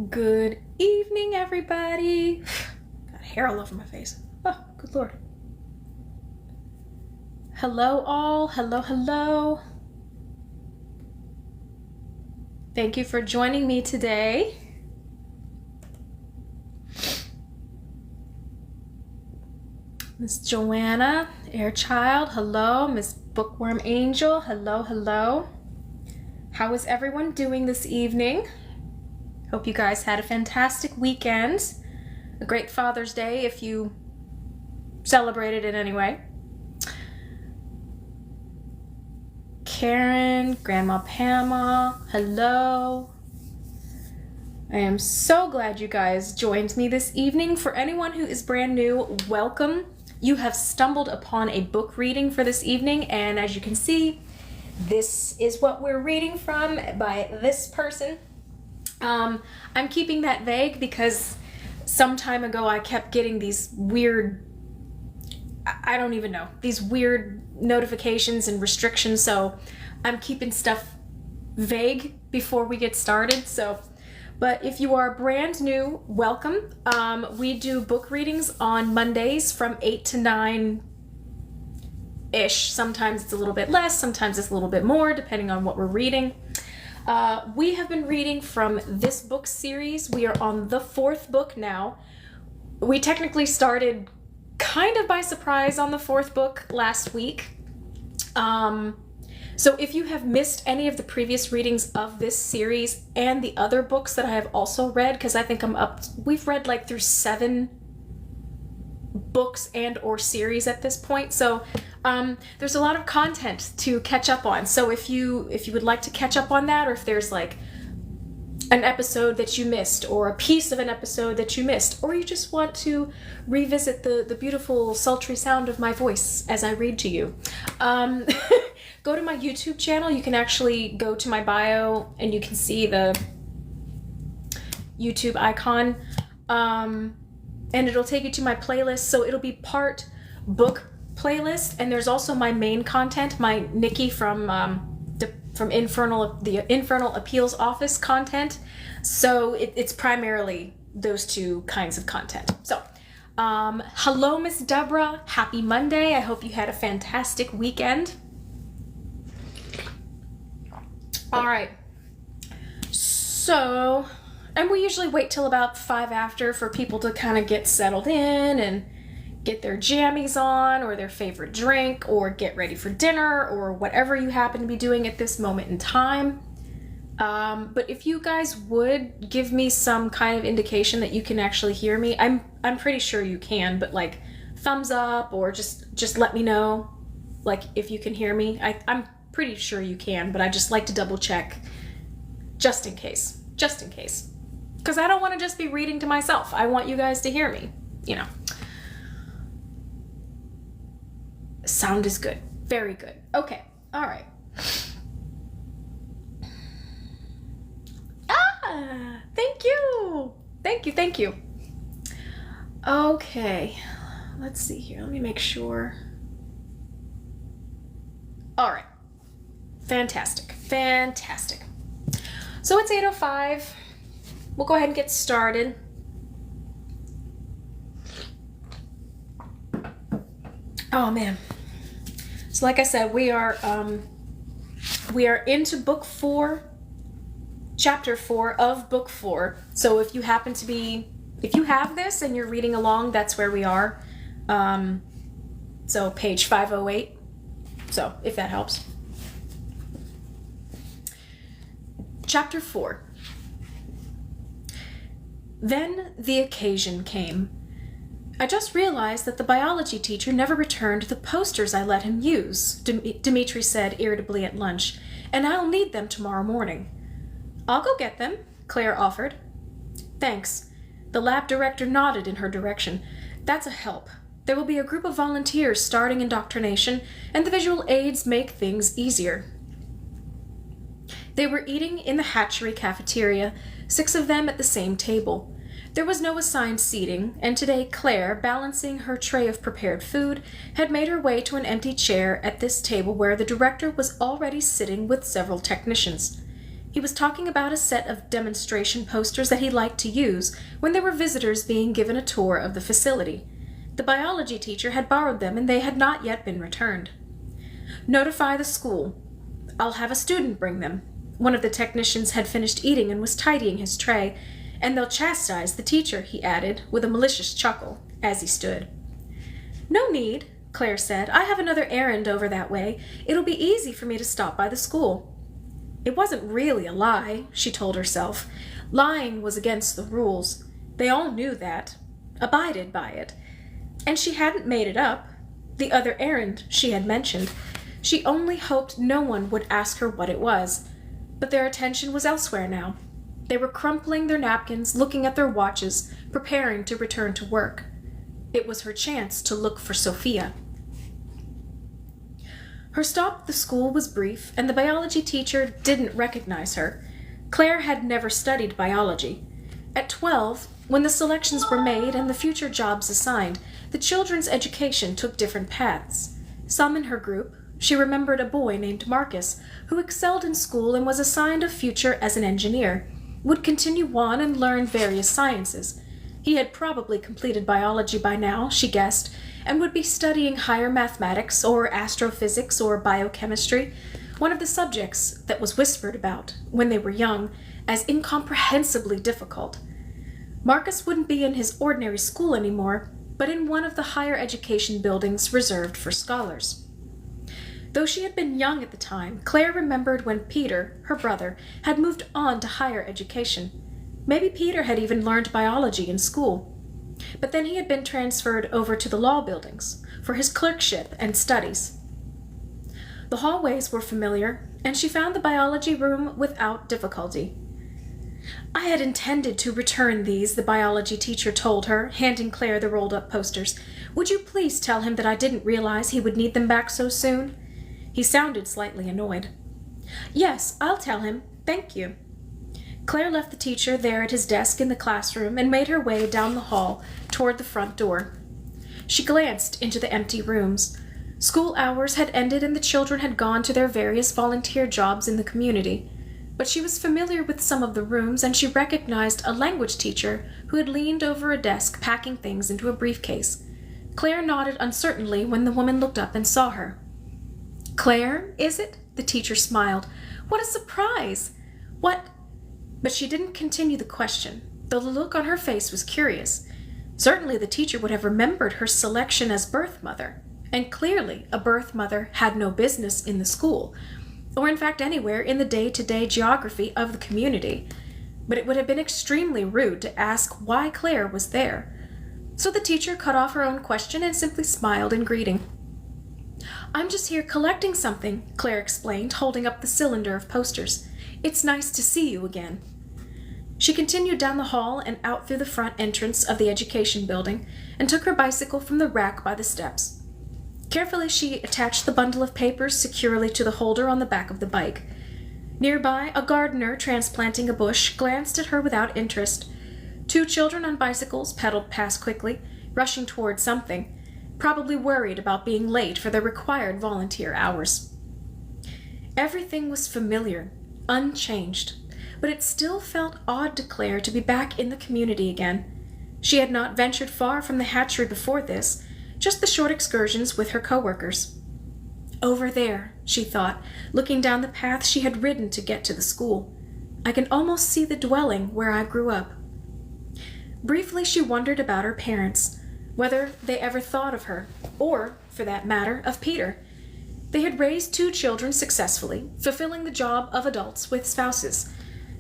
Good evening, everybody. Got hair all over my face. Oh, good Lord. Hello, all. Hello. Thank you for joining me today. Miss Joanna, Airchild, hello. Miss Bookworm Angel, hello. How is everyone doing this evening? Hope you guys had a fantastic weekend. A great Father's Day if you celebrated it anyway. Karen, Grandma Pamela, hello. I am so glad you guys joined me this evening. For anyone who is brand new, welcome. You have stumbled upon a book reading for this evening, and as you can see, this is what we're reading from by this person. I'm keeping that vague because some time ago I kept getting these weird, I don't even know, these weird notifications and restrictions, so I'm keeping stuff vague before we get started. But if you are brand new, welcome. We do book readings on Mondays from 8 to 9-ish. Sometimes it's a little bit less, sometimes it's a little bit more, depending on what we're reading. We have been reading from this book series. We are on the 4th book now. We technically started kind of by surprise on the 4th book last week. So if you have missed any of the previous readings of this series and the other books that I have also read, because I think we've read like through 7 books and or series at this point, so there's a lot of content to catch up on. So if you would like to catch up on that, or if there's like an episode that you missed or a piece of an episode that you missed, or you just want to revisit the beautiful sultry sound of my voice as I read to you, go to my YouTube channel. You can actually go to my bio and you can see the YouTube icon, and it'll take you to my playlist. So it'll be part book playlist, and there's also my main content, my Nikki from the Infernal Appeals Office content. So it's primarily those two kinds of content. So hello, Miss Deborah. Happy Monday. I hope you had a fantastic weekend. All right. So, and we usually wait till about 5 after for people to kind of get settled in and get their jammies on, or their favorite drink, or get ready for dinner, or whatever you happen to be doing at this moment in time. But if you guys would give me some kind of indication that you can actually hear me, I'm pretty sure you can, but like thumbs up, or just let me know, like, if you can hear me. I'm pretty sure you can, but I just like to double check just in case, because I don't want to just be reading to myself. I want you guys to hear me, you know. Sound is good. Very good. Okay. All right. Thank you. Thank you. Okay. Let's see here. Let me make sure. All right. Fantastic. So it's 8:05. We'll go ahead and get started. Oh man. So like I said, we are into book 4, chapter 4 of book 4. So if you have this and you're reading along, that's where we are. So page 508. So if that helps. Chapter 4. Then the occasion came. I just realized that the biology teacher never returned the posters I let him use, Dimitri said irritably at lunch, and I'll need them tomorrow morning. I'll go get them, Claire offered. Thanks. The lab director nodded in her direction. That's a help. There will be a group of volunteers starting indoctrination, and the visual aids make things easier. They were eating in the hatchery cafeteria, 6 of them at the same table. There was no assigned seating, and today Claire, balancing her tray of prepared food, had made her way to an empty chair at this table where the director was already sitting with several technicians. He was talking about a set of demonstration posters that he liked to use when there were visitors being given a tour of the facility. The biology teacher had borrowed them and they had not yet been returned. "Notify the school. I'll have a student bring them." One of the technicians had finished eating and was tidying his tray. "And they'll chastise the teacher," he added, with a malicious chuckle, as he stood. "No need," Claire said. "I have another errand over that way. It'll be easy for me to stop by the school." It wasn't really a lie, she told herself. Lying was against the rules. They all knew that, abided by it. And she hadn't made it up. The other errand she had mentioned. She only hoped no one would ask her what it was. But their attention was elsewhere now. They were crumpling their napkins, looking at their watches, preparing to return to work. It was her chance to look for Sophia. Her stop at the school was brief, and the biology teacher didn't recognize her. Claire had never studied biology. At 12, when the selections were made and the future jobs assigned, the children's education took different paths. Some in her group, she remembered a boy named Marcus, who excelled in school and was assigned a future as an engineer, would continue on and learn various sciences. He had probably completed biology by now, she guessed, and would be studying higher mathematics or astrophysics or biochemistry, one of the subjects that was whispered about, when they were young, as incomprehensibly difficult. Marcus wouldn't be in his ordinary school anymore, but in one of the higher education buildings reserved for scholars. Though she had been young at the time, Claire remembered when Peter, her brother, had moved on to higher education. Maybe Peter had even learned biology in school. But then he had been transferred over to the law buildings for his clerkship and studies. The hallways were familiar, and she found the biology room without difficulty. "I had intended to return these," the biology teacher told her, handing Claire the rolled-up posters. "Would you please tell him that I didn't realize he would need them back so soon?" He sounded slightly annoyed. "Yes, I'll tell him. Thank you." Claire left the teacher there at his desk in the classroom and made her way down the hall toward the front door. She glanced into the empty rooms. School hours had ended and the children had gone to their various volunteer jobs in the community. But she was familiar with some of the rooms, and she recognized a language teacher who had leaned over a desk packing things into a briefcase. Claire nodded uncertainly when the woman looked up and saw her. "Claire, is it?" The teacher smiled. "What a surprise! What—" But she didn't continue the question, though the look on her face was curious. Certainly the teacher would have remembered her selection as birth mother, and clearly a birth mother had no business in the school, or in fact anywhere in the day-to-day geography of the community. But it would have been extremely rude to ask why Claire was there. So the teacher cut off her own question and simply smiled in greeting. "I'm just here collecting something," Claire explained, holding up the cylinder of posters. "It's nice to see you again." She continued down the hall and out through the front entrance of the education building and took her bicycle from the rack by the steps. Carefully she attached the bundle of papers securely to the holder on the back of the bike. Nearby, a gardener transplanting a bush glanced at her without interest. Two children on bicycles pedaled past quickly, rushing toward something, probably worried about being late for their required volunteer hours. Everything was familiar, unchanged, but it still felt odd to Claire to be back in the community again. She had not ventured far from the hatchery before this, just the short excursions with her coworkers. "Over there," she thought, looking down the path she had ridden to get to the school. "I can almost see the dwelling where I grew up." Briefly she wondered about her parents, whether they ever thought of her, or, for that matter, of Peter. They had raised two children successfully, fulfilling the job of adults with spouses.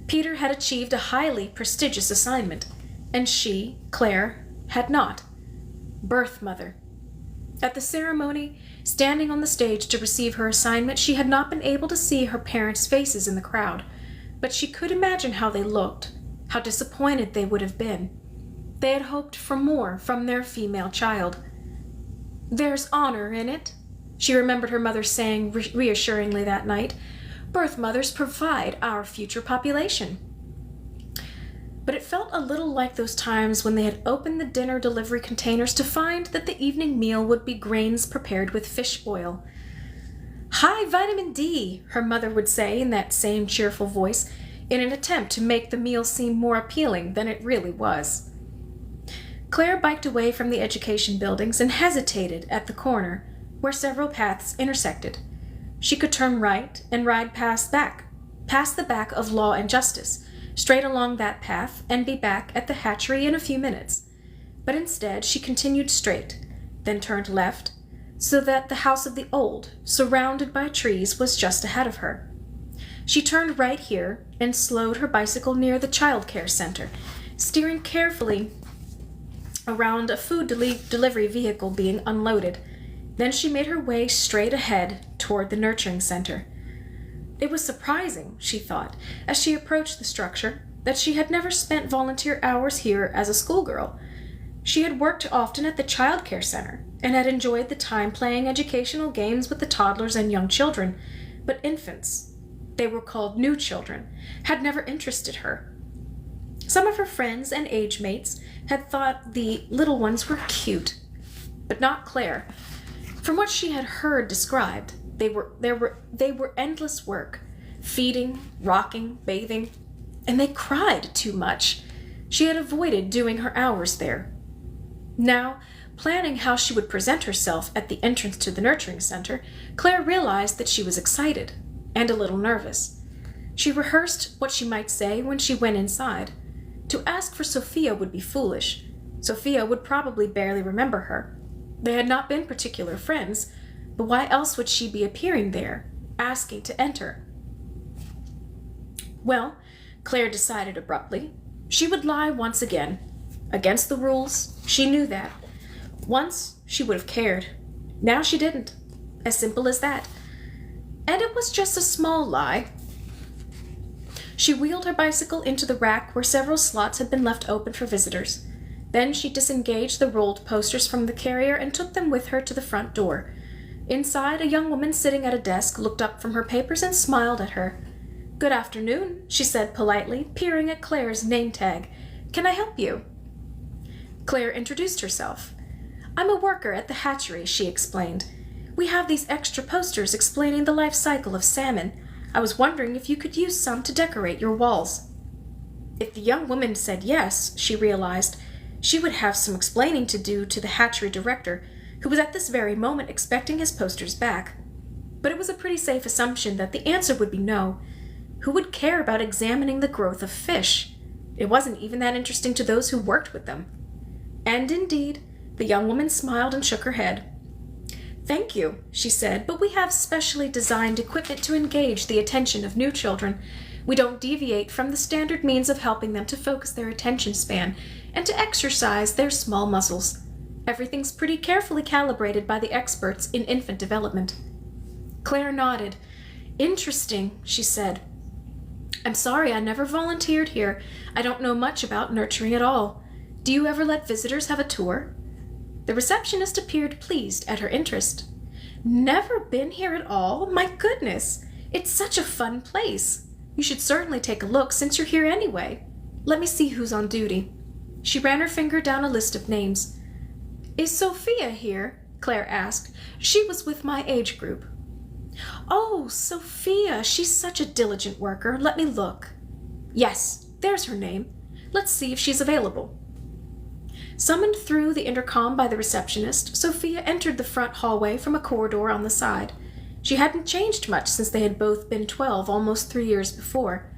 Peter had achieved a highly prestigious assignment, and she, Claire, had not. Birth mother. At the ceremony, standing on the stage to receive her assignment, she had not been able to see her parents' faces in the crowd, but she could imagine how they looked, how disappointed they would have been. They had hoped for more from their female child. "There's honor in it," she remembered her mother saying reassuringly that night. "Birth mothers provide our future population." But it felt a little like those times when they had opened the dinner delivery containers to find that the evening meal would be grains prepared with fish oil. "Hi, vitamin D," her mother would say in that same cheerful voice, in an attempt to make the meal seem more appealing than it really was. Claire biked away from the education buildings and hesitated at the corner where several paths intersected. She could turn right and ride past the back of Law and Justice, straight along that path, and be back at the hatchery in a few minutes. But instead she continued straight, then turned left, so that the House of the Old, surrounded by trees, was just ahead of her. She turned right here and slowed her bicycle near the child care center, steering carefully around a food delivery vehicle being unloaded. Then she made her way straight ahead toward the nurturing center. It was surprising, she thought, as she approached the structure, that she had never spent volunteer hours here as a schoolgirl. She had worked often at the child care center and had enjoyed the time playing educational games with the toddlers and young children, but infants, they were called new children, had never interested her. Some of her friends and age mates had thought the little ones were cute, but not Claire. From what she had heard described, they were endless work, feeding, rocking, bathing, and they cried too much. She had avoided doing her hours there. Now, planning how she would present herself at the entrance to the nurturing center, Claire realized that she was excited and a little nervous. She rehearsed what she might say when she went inside. To ask for Sophia would be foolish. Sophia would probably barely remember her. They had not been particular friends, but why else would she be appearing there, asking to enter? Well, Claire decided abruptly, she would lie once again. Against the rules, she knew that. Once, she would have cared. Now she didn't. As simple as that. And it was just a small lie. She wheeled her bicycle into the rack where several slots had been left open for visitors. Then she disengaged the rolled posters from the carrier and took them with her to the front door. Inside, a young woman sitting at a desk looked up from her papers and smiled at her. "Good afternoon," she said politely, peering at Claire's name tag. "Can I help you?" Claire introduced herself. "I'm a worker at the hatchery," she explained. "We have these extra posters explaining the life cycle of salmon. I was wondering if you could use some to decorate your walls." If the young woman said yes, she realized, she would have some explaining to do to the hatchery director, who was at this very moment expecting his posters back. But it was a pretty safe assumption that the answer would be no. Who would care about examining the growth of fish? It wasn't even that interesting to those who worked with them. And indeed, the young woman smiled and shook her head. "Thank you," she said, "but we have specially designed equipment to engage the attention of new children. We don't deviate from the standard means of helping them to focus their attention span and to exercise their small muscles. Everything's pretty carefully calibrated by the experts in infant development." Claire nodded. "Interesting," she said. "I'm sorry I never volunteered here. I don't know much about nurturing at all. Do you ever let visitors have a tour?" The receptionist appeared pleased at her interest. "Never been here at all? My goodness! It's such a fun place. You should certainly take a look since you're here anyway. Let me see who's on duty." She ran her finger down a list of names. "Is Sophia here?" Claire asked. "She was with my age group." "Oh, Sophia, she's such a diligent worker. Let me look. Yes, there's her name. Let's see if she's available." Summoned through the intercom by the receptionist, Sophia entered the front hallway from a corridor on the side. She hadn't changed much since they had both been 12 almost 3 years before.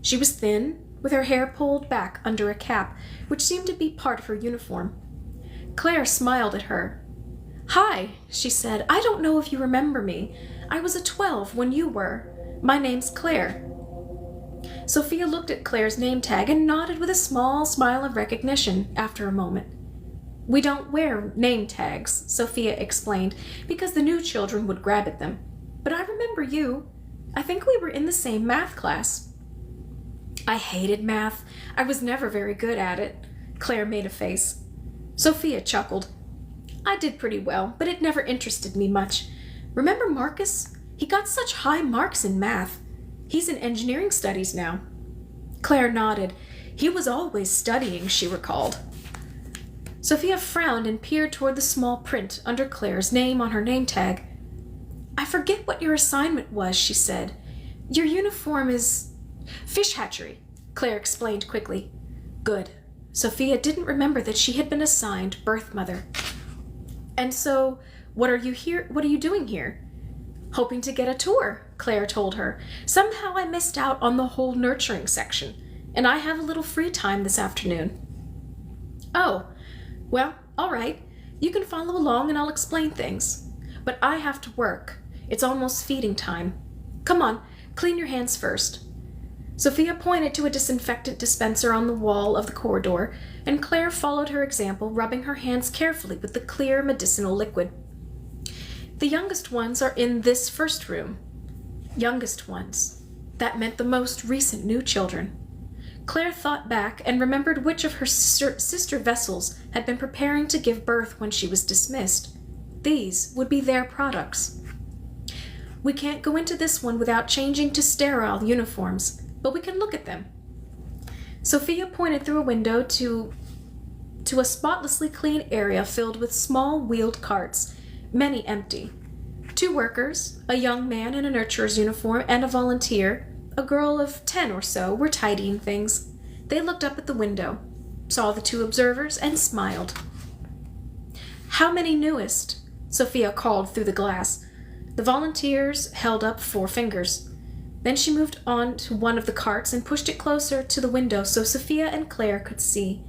She was thin, with her hair pulled back under a cap, which seemed to be part of her uniform. Claire smiled at her. "Hi," she said. "I don't know if you remember me. I was a 12 when you were. My name's Claire." Sophia looked at Claire's name tag and nodded with a small smile of recognition after a moment. "We don't wear name tags," Sophia explained, "because the new children would grab at them. But I remember you. I think we were in the same math class." "I hated math. I was never very good at it." Claire made a face. Sophia chuckled. "I did pretty well, but it never interested me much. Remember Marcus? He got such high marks in math. He's in engineering studies now." Claire nodded. He was always studying, she recalled. Sophia frowned and peered toward the small print under Claire's name on her name tag. I forget what your assignment was, she said. Your uniform is fish hatchery, Claire explained quickly. Good. Sophia didn't remember that she had been assigned birth mother. And so, what are you doing here? Hoping to get a tour, Claire told her. Somehow I missed out on the whole nurturing section, and I have a little free time this afternoon. Oh, well, all right. You can follow along and I'll explain things. But I have to work. It's almost feeding time. Come on, clean your hands first. Sophia pointed to a disinfectant dispenser on the wall of the corridor, and Claire followed her example, rubbing her hands carefully with the clear medicinal liquid. The youngest ones are in this first room. Youngest ones. That meant the most recent new children. Claire thought back and remembered which of her sister vessels had been preparing to give birth when she was dismissed. These would be their products. We can't go into this one without changing to sterile uniforms, but we can look at them. Sophia pointed through a window to a spotlessly clean area filled with small wheeled carts, many empty. 2 workers, a young man in a nurturer's uniform and a volunteer, a girl of 10 or so, were tidying things. They looked up at the window, saw the 2 observers, and smiled. How many newest? Sophia called through the glass. The volunteers held up 4 fingers. Then she moved on to one of the carts and pushed it closer to the window so Sophia and Claire could see.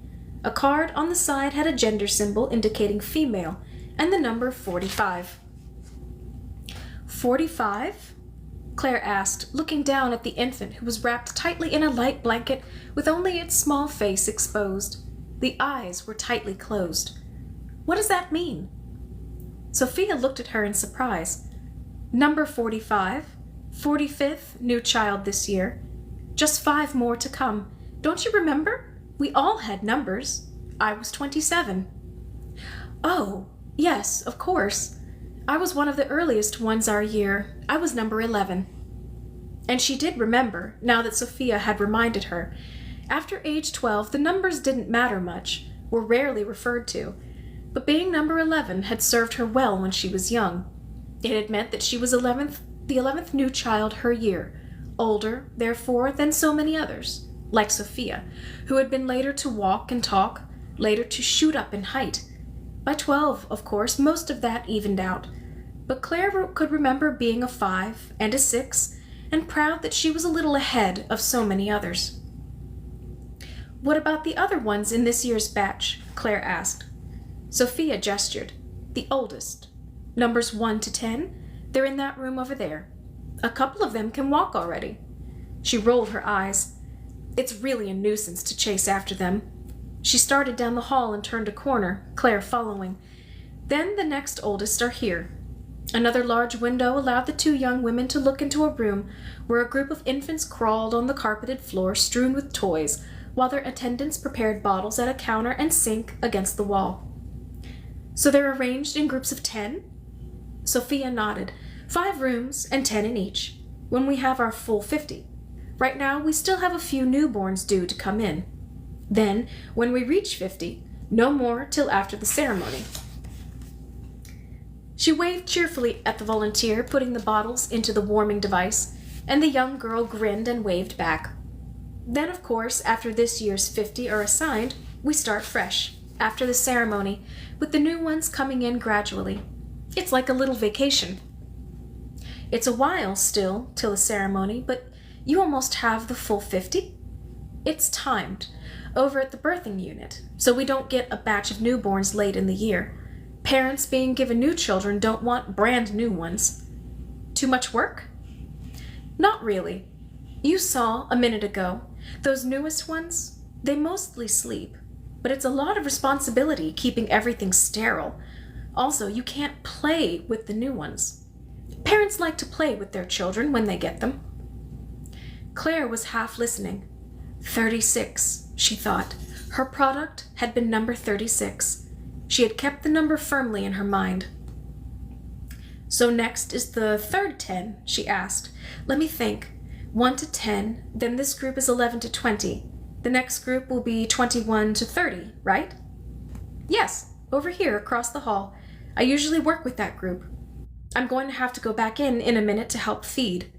A card on the side had a gender symbol indicating female and the number 45. 45? Claire asked, looking down at the infant who was wrapped tightly in a light blanket with only its small face exposed. The eyes were tightly closed. What does that mean? Sophia looked at her in surprise. Number 45, 45th new child this year. Just 5 more to come. Don't you remember? We all had numbers. I was 27. Oh, yes, of course. I was one of the earliest ones our year. I was number 11. And she did remember, now that Sophia had reminded her. After age 12, the numbers didn't matter much, were rarely referred to. But being number 11 had served her well when she was young. It had meant that she was the 11th new child her year, older, therefore, than so many others, like Sophia, who had been later to walk and talk, later to shoot up in height. By 12, of course, most of that evened out. But Claire could remember being a 5 and a 6, and proud that she was a little ahead of so many others. What about the other ones in this year's batch? Claire asked. Sophia gestured. The oldest. Numbers 1 to 10, they're in that room over there. A couple of them can walk already. She rolled her eyes. It's really a nuisance to chase after them. She started down the hall and turned a corner, Claire following. Then the next oldest are here. Another large window allowed the 2 young women to look into a room where a group of infants crawled on the carpeted floor strewn with toys, while their attendants prepared bottles at a counter and sink against the wall. So they're arranged in groups of 10? Sophia nodded. 5 rooms and 10 in each, when we have our full 50. Right now, we still have a few newborns due to come in. Then, when we reach 50, no more till after the ceremony. She waved cheerfully at the volunteer, putting the bottles into the warming device, and the young girl grinned and waved back. Then, of course, after this year's 50 are assigned, we start fresh, after the ceremony, with the new ones coming in gradually. It's like a little vacation. It's a while still till the ceremony, but you almost have the full 50. It's timed, over at the birthing unit, so we don't get a batch of newborns late in the year. Parents being given new children don't want brand new ones. Too much work? Not really. You saw, a minute ago, those newest ones, they mostly sleep, but it's a lot of responsibility keeping everything sterile. Also, you can't play with the new ones. Parents like to play with their children when they get them. Claire was half listening. 36, she thought. Her product had been number 36. She had kept the number firmly in her mind. So next is the third 10, she asked. Let me think. 1 to 10, then this group is 11 to 20. The next group will be 21 to 30, right? Yes, over here across the hall. I usually work with that group. I'm going to have to go back in a minute to help feed.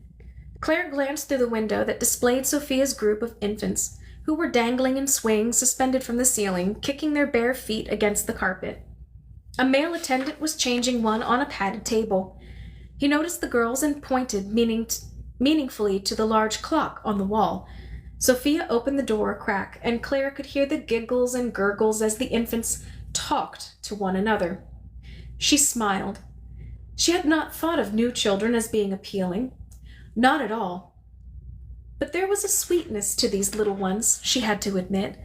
Claire glanced through the window that displayed Sophia's group of infants, who were dangling in swings suspended from the ceiling, kicking their bare feet against the carpet. A male attendant was changing one on a padded table. He noticed the girls and pointed meaningfully to the large clock on the wall. Sophia opened the door a crack, and Claire could hear the giggles and gurgles as the infants talked to one another. She smiled. She had not thought of new children as being appealing. Not at all. But there was a sweetness to these little ones, she had to admit.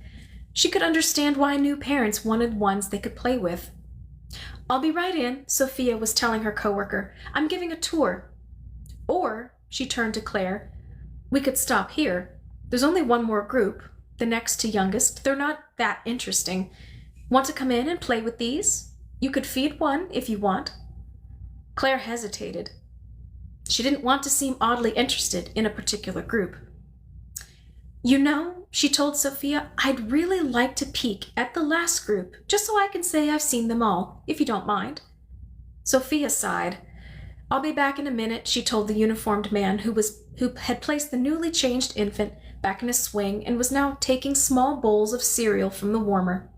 She could understand why new parents wanted ones they could play with. "I'll be right in," Sophia was telling her coworker. "I'm giving a tour." Or, she turned to Claire, "we could stop here. There's only one more group, the next to youngest. They're not that interesting. Want to come in and play with these? You could feed one if you want." Claire hesitated. She didn't want to seem oddly interested in a particular group. "You know," she told Sophia, "I'd really like to peek at the last group, just so I can say I've seen them all, if you don't mind." Sophia sighed. "I'll be back in a minute," she told the uniformed man who had placed the newly changed infant back in a swing and was now taking small bowls of cereal from the warmer.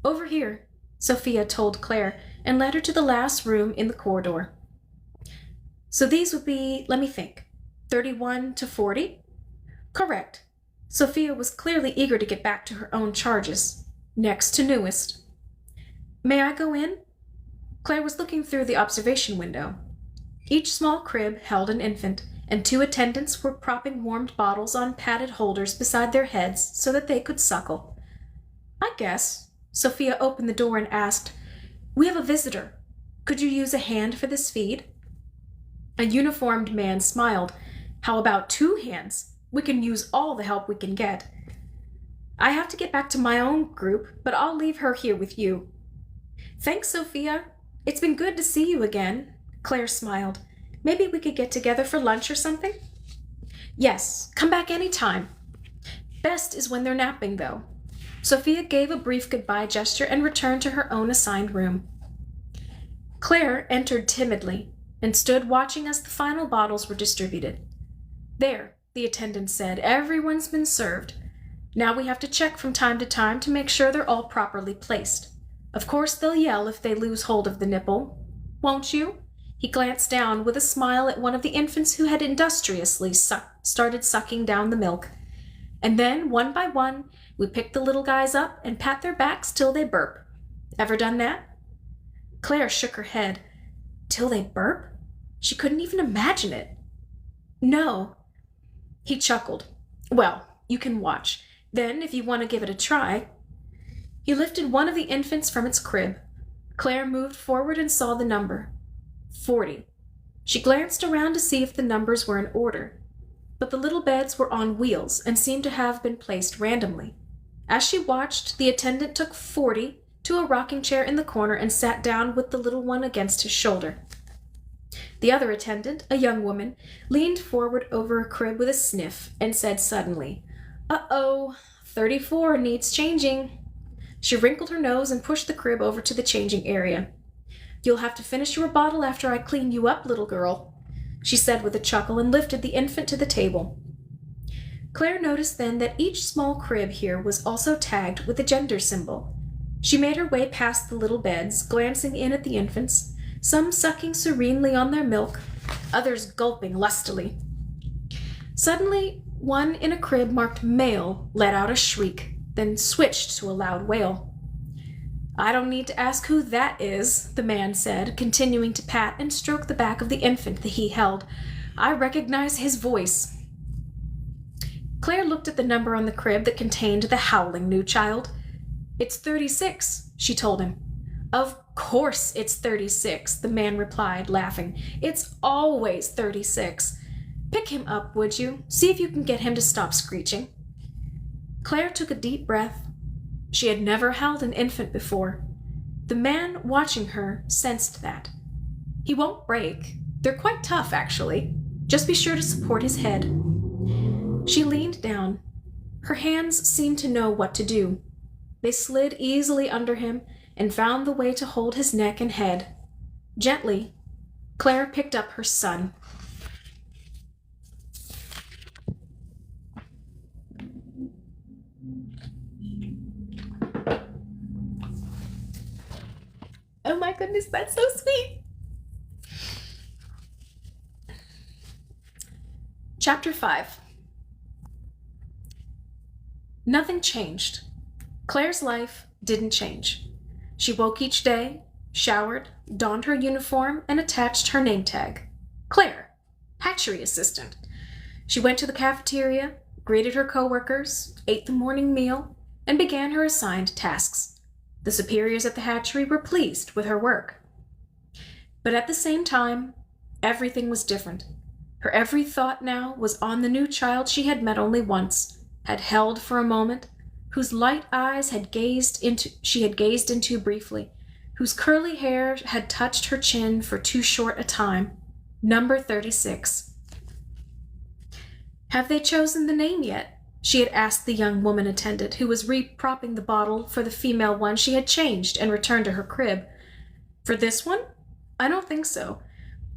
"Over here," Sophia told Claire, and led her to the last room in the corridor. "So these would be, let me think, 31 to 40? "Correct." Sophia was clearly eager to get back to her own charges. "Next to newest." "May I go in?" Claire was looking through the observation window. Each small crib held an infant, and 2 attendants were propping warmed bottles on padded holders beside their heads so that they could suckle. "I guess." Sophia opened the door and asked, "We have a visitor. Could you use a hand for this feed?" A uniformed man smiled. "How about 2 hands? We can use all the help we can get." "I have to get back to my own group, but I'll leave her here with you." "Thanks, Sophia. It's been good to see you again." Claire smiled. "Maybe we could get together for lunch or something?" "Yes, come back any time. Best is when they're napping, though." Sophia gave a brief goodbye gesture and returned to her own assigned room. Claire entered timidly and stood watching as the final bottles were distributed. "There," the attendant said, "everyone's been served. Now we have to check from time to time to make sure they're all properly placed. Of course they'll yell if they lose hold of the nipple. Won't you?" He glanced down with a smile at one of the infants who had industriously started sucking down the milk. "And then, one by one, we pick the little guys up and pat their backs till they burp. Ever done that?" Claire shook her head. Till they burp? She couldn't even imagine it. "No." He chuckled. "Well, you can watch. Then, if you want to give it a try." He lifted one of the infants from its crib. Claire moved forward and saw the number. 40. She glanced around to see if the numbers were in order, but the little beds were on wheels and seemed to have been placed randomly. As she watched, the attendant took 40 to a rocking chair in the corner and sat down with the little one against his shoulder. The other attendant, a young woman, leaned forward over a crib with a sniff and said suddenly, "Uh-oh, 34 needs changing." She wrinkled her nose and pushed the crib over to the changing area. "You'll have to finish your bottle after I clean you up, little girl," she said with a chuckle and lifted the infant to the table. Claire noticed then that each small crib here was also tagged with a gender symbol. She made her way past the little beds, glancing in at the infants, some sucking serenely on their milk, others gulping lustily. Suddenly, one in a crib marked male let out a shriek, then switched to a loud wail. "I don't need to ask who that is," the man said, continuing to pat and stroke the back of the infant that he held. "I recognize his voice." Claire looked at the number on the crib that contained the howling new child. "It's 36, she told him. "Of course it's 36, the man replied, laughing. "It's always 36. Pick him up, would you? See if you can get him to stop screeching." Claire took a deep breath. She had never held an infant before. The man watching her sensed that. "He won't break. They're quite tough, actually. Just be sure to support his head." She leaned down. Her hands seemed to know what to do. They slid easily under him and found the way to hold his neck and head. Gently, Claire picked up her son. Oh my goodness, that's so sweet. Chapter 5. Nothing changed. Claire's life didn't change. She woke each day, showered, donned her uniform, and attached her name tag. Claire, hatchery assistant. She went to the cafeteria, greeted her coworkers, ate the morning meal, and began her assigned tasks. The superiors at the hatchery were pleased with her work. But at the same time, everything was different. Her every thought now was on the new child she had met only once, had held for a moment, whose light eyes she had gazed into briefly, whose curly hair had touched her chin for too short a time. Number 36. Have they chosen the name yet? She had asked the young woman attendant, who was re-propping the bottle for the female one she had changed and returned to her crib. For this one? I don't think so.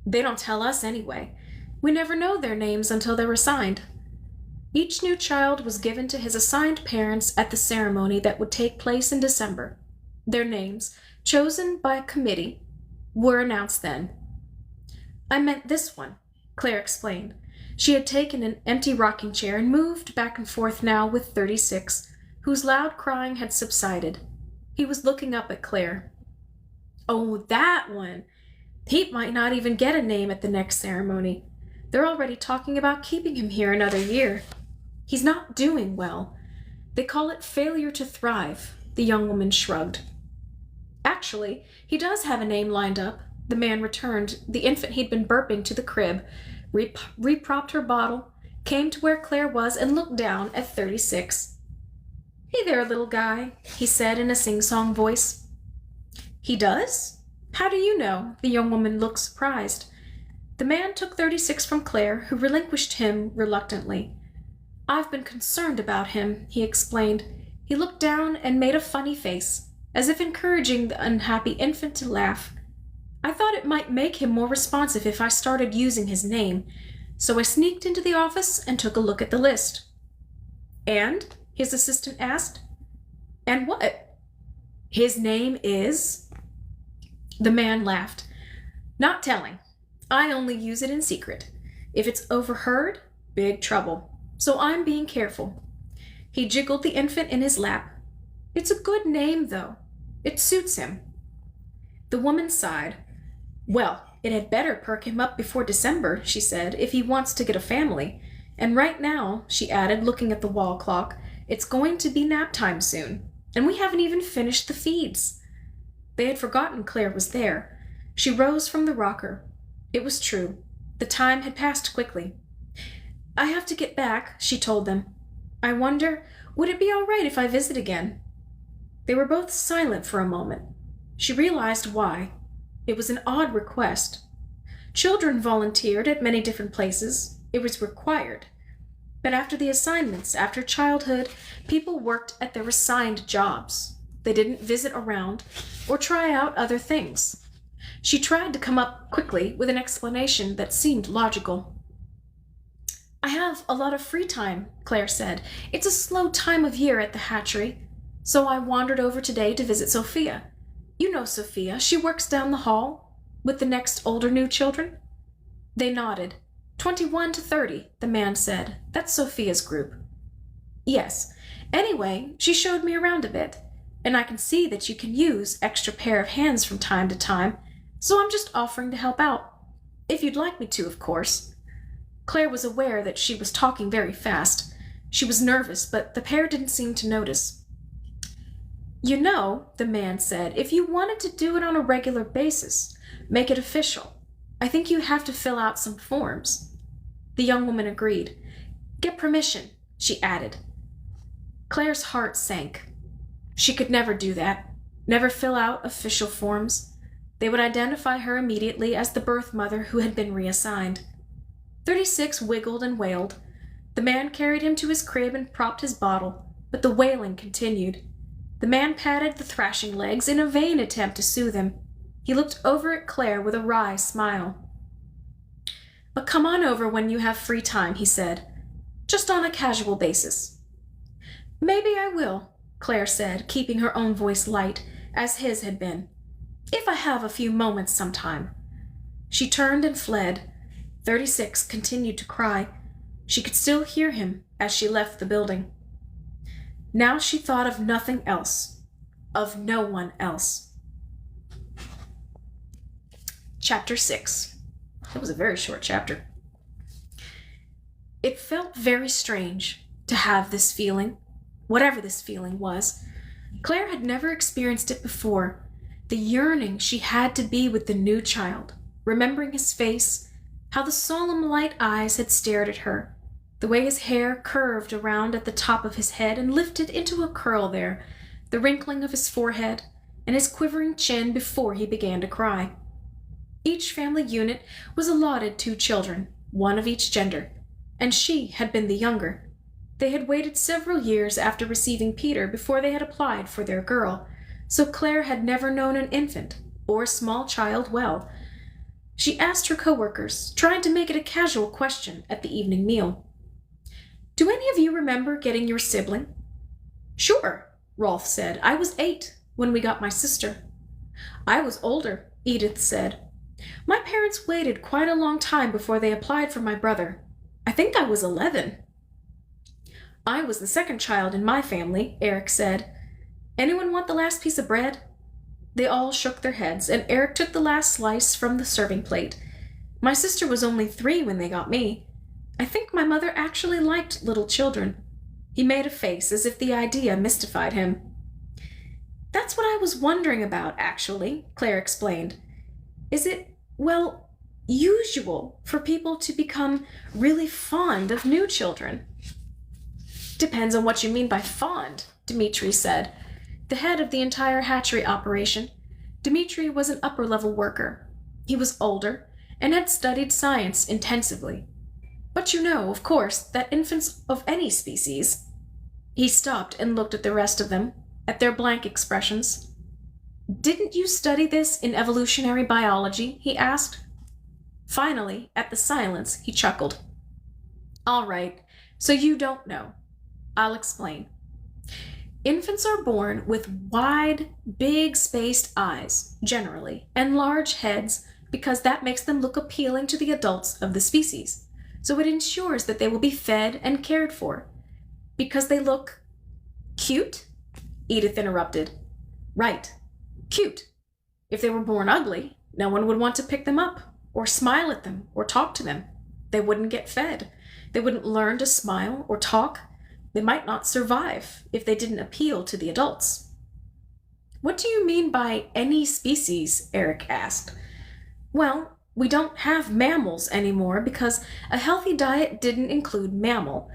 They don't tell us anyway. We never know their names until they're assigned. Each new child was given to his assigned parents at the ceremony that would take place in December. Their names, chosen by a committee, were announced then. I meant this one, Claire explained. She had taken an empty rocking chair and moved back and forth now with 36, whose loud crying had subsided. He was looking up at Claire. Oh, that one! He might not even get a name at the next ceremony. They're already talking about keeping him here another year. He's not doing well. They call it failure to thrive, the young woman shrugged. Actually, he does have a name lined up, the man returned, the infant he'd been burping to the crib, repropped her bottle, came to where Claire was, and looked down at 36. Hey there, little guy, he said in a sing-song voice. He does? How do you know? The young woman looked surprised. The man took 36 from Claire, who relinquished him reluctantly. I've been concerned about him, he explained. He looked down and made a funny face, as if encouraging the unhappy infant to laugh. I thought it might make him more responsive if I started using his name, so I sneaked into the office and took a look at the list. And? His assistant asked. And what? His name is? The man laughed. Not telling. I only use it in secret. If it's overheard, big trouble. So I'm being careful. He jiggled the infant in his lap. It's a good name, though. It suits him. The woman sighed. Well, it had better perk him up before December, she said, if he wants to get a family. And right now, she added, looking at the wall clock, it's going to be nap time soon, and we haven't even finished the feeds. They had forgotten Claire was there. She rose from the rocker. It was true. The time had passed quickly. I have to get back, she told them. I wonder, would it be all right if I visit again? They were both silent for a moment. She realized why. It was an odd request. Children volunteered at many different places. It was required. But after the assignments, after childhood, people worked at their assigned jobs. They didn't visit around or try out other things. She tried to come up quickly with an explanation that seemed logical. I have a lot of free time, Claire said. It's a slow time of year at the hatchery, so I wandered over today to visit Sophia. You know Sophia. She works down the hall with the next older new children. They nodded. 21 to 30, the man said. That's Sophia's group. Yes. Anyway, she showed me around a bit, and I can see that you can use extra pair of hands from time to time, so I'm just offering to help out. If you'd like me to, of course. Claire was aware that she was talking very fast. She was nervous, but the pair didn't seem to notice. You know, the man said, if you wanted to do it on a regular basis, make it official. I think you have to fill out some forms. The young woman agreed. Get permission, she added. Claire's heart sank. She could never do that, never fill out official forms. They would identify her immediately as the birth mother who had been reassigned. 36 wiggled and wailed. The man carried him to his crib and propped his bottle, but the wailing continued. The man patted the thrashing legs in a vain attempt to soothe him. He looked over at Claire with a wry smile. But come on over when you have free time, he said, just on a casual basis. Maybe I will, Claire said, keeping her own voice light, as his had been. If I have a few moments sometime. She turned and fled. 36 continued to cry. She could still hear him as she left the building. Now she thought of nothing else, of no one else. Chapter 6. That was a very short chapter. It felt very strange to have this feeling, whatever this feeling was. Claire had never experienced it before, the yearning she had to be with the new child, remembering his face, how the solemn light eyes had stared at her, the way his hair curved around at the top of his head and lifted into a curl there, the wrinkling of his forehead, and his quivering chin before he began to cry. Each family unit was allotted 2 children, one of each gender, and she had been the younger. They had waited several years after receiving Peter before they had applied for their girl, so Claire had never known an infant or a small child well. She asked her co-workers, trying to make it a casual question at the evening meal. Do any of you remember getting your sibling? Sure, Rolf said. I was 8 when we got my sister. I was older, Edith said. My parents waited quite a long time before they applied for my brother. I think I was 11. I was the second child in my family, Eric said. Anyone want the last piece of bread? They all shook their heads, and Eric took the last slice from the serving plate. My sister was only 3 when they got me. I think my mother actually liked little children. He made a face as if the idea mystified him. That's what I was wondering about, actually, Claire explained. Is it, well, usual for people to become really fond of new children? Depends on what you mean by fond, Dmitri said. The head of the entire hatchery operation. Dmitri was an upper-level worker. He was older and had studied science intensively. But you know, of course, that infants of any species... He stopped and looked at the rest of them, at their blank expressions. Didn't you study this in evolutionary biology? He asked. Finally, at the silence, he chuckled. All right, so you don't know. I'll explain. Infants are born with wide, big-spaced eyes, generally, and large heads because that makes them look appealing to the adults of the species. So it ensures that they will be fed and cared for. Because they look cute? Edith interrupted. Right, cute. If they were born ugly, no one would want to pick them up, or smile at them, or talk to them. They wouldn't get fed. They wouldn't learn to smile or talk. They might not survive if they didn't appeal to the adults. What do you mean by any species? Eric asked. Well, we don't have mammals anymore because a healthy diet didn't include mammal,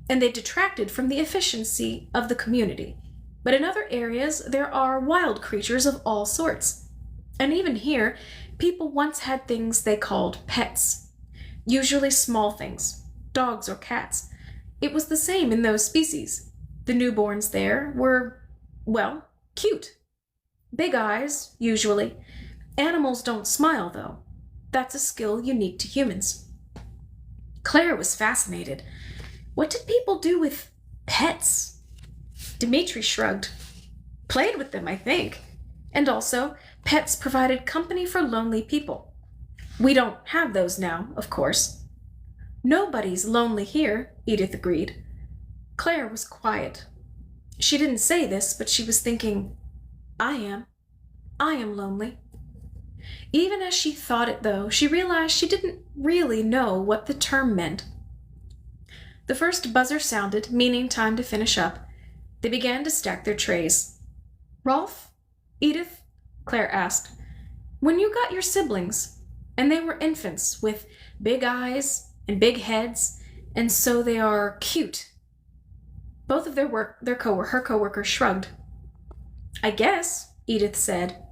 and they detracted from the efficiency of the community. But in other areas, there are wild creatures of all sorts. And even here, people once had things they called pets, usually small things, dogs or cats. It was the same in those species. The newborns there were, well, cute. Big eyes, usually. Animals don't smile, though. That's a skill unique to humans. Claire was fascinated. What did people do with pets? Dmitri shrugged. Played with them, I think. And also, pets provided company for lonely people. We don't have those now, of course. Nobody's lonely here, Edith agreed. Claire was quiet. She didn't say this, but she was thinking, I am. I am lonely. Even as she thought it, though, she realized she didn't really know what the term meant. The first buzzer sounded, meaning time to finish up. They began to stack their trays. Rolf? Edith? Claire asked. When you got your siblings, and they were infants with big eyes and big heads, and so they are cute. Both of her coworkers shrugged. I guess, Edith said.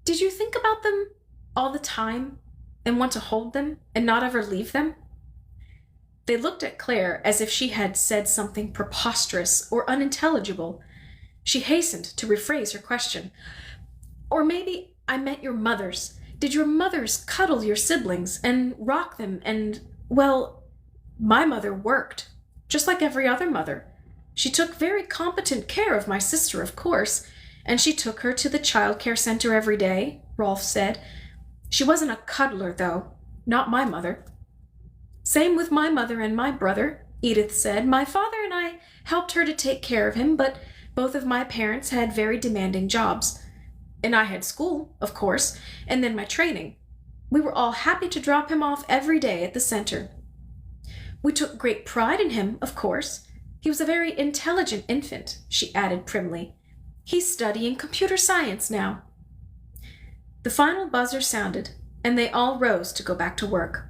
Did you think about them all the time and want to hold them and not ever leave them? They looked at Claire as if she had said something preposterous or unintelligible. She hastened to rephrase her question. Or maybe I meant your mothers. Did your mothers cuddle your siblings and rock them and, well, my mother worked, just like every other mother. She took very competent care of my sister, of course, and she took her to the child care center every day, Rolf said. She wasn't a cuddler, though. Not my mother. Same with my mother and my brother, Edith said. My father and I helped her to take care of him, but both of my parents had very demanding jobs. And I had school, of course, and then my training. We were all happy to drop him off every day at the center. We took great pride in him, of course. He was a very intelligent infant, she added primly. He's studying computer science now. The final buzzer sounded, and they all rose to go back to work.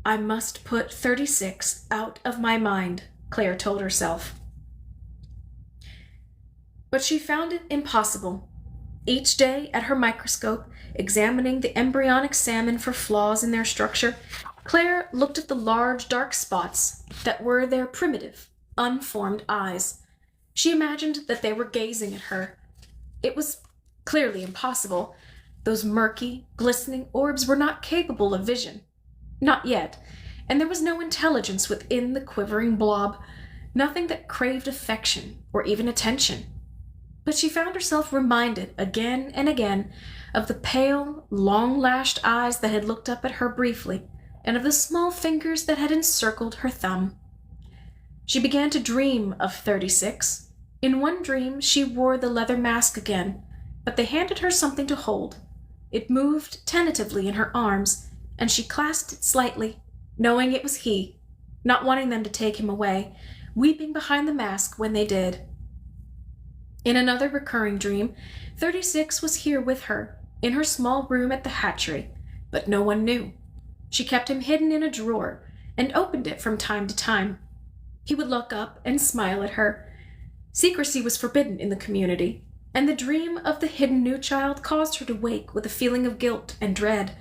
I must put 36 out of my mind, Claire told herself. But she found it impossible. Each day at her microscope, examining the embryonic salmon for flaws in their structure, Claire looked at the large dark spots that were their primitive, unformed eyes. She imagined that they were gazing at her. It was clearly impossible. Those murky, glistening orbs were not capable of vision. Not yet, and there was no intelligence within the quivering blob, nothing that craved affection or even attention. But she found herself reminded again and again of the pale, long-lashed eyes that had looked up at her briefly, and of the small fingers that had encircled her thumb. She began to dream of 36. In one dream, she wore the leather mask again, but they handed her something to hold. It moved tentatively in her arms, and she clasped it slightly, knowing it was he, not wanting them to take him away, weeping behind the mask when they did. In another recurring dream, 36 was here with her, in her small room at the hatchery, but no one knew. She kept him hidden in a drawer, and opened it from time to time. He would look up and smile at her. Secrecy was forbidden in the community, and the dream of the hidden new child caused her to wake with a feeling of guilt and dread.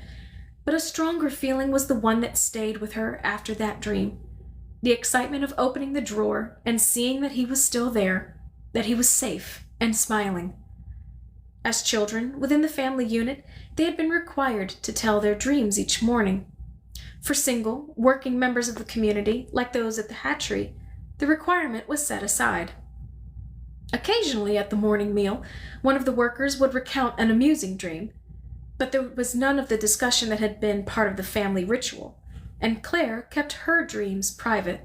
But a stronger feeling was the one that stayed with her after that dream. The excitement of opening the drawer and seeing that he was still there, that he was safe and smiling. As children, within the family unit, they had been required to tell their dreams each morning. For single, working members of the community, like those at the hatchery, the requirement was set aside. Occasionally at the morning meal, one of the workers would recount an amusing dream, but there was none of the discussion that had been part of the family ritual, and Claire kept her dreams private.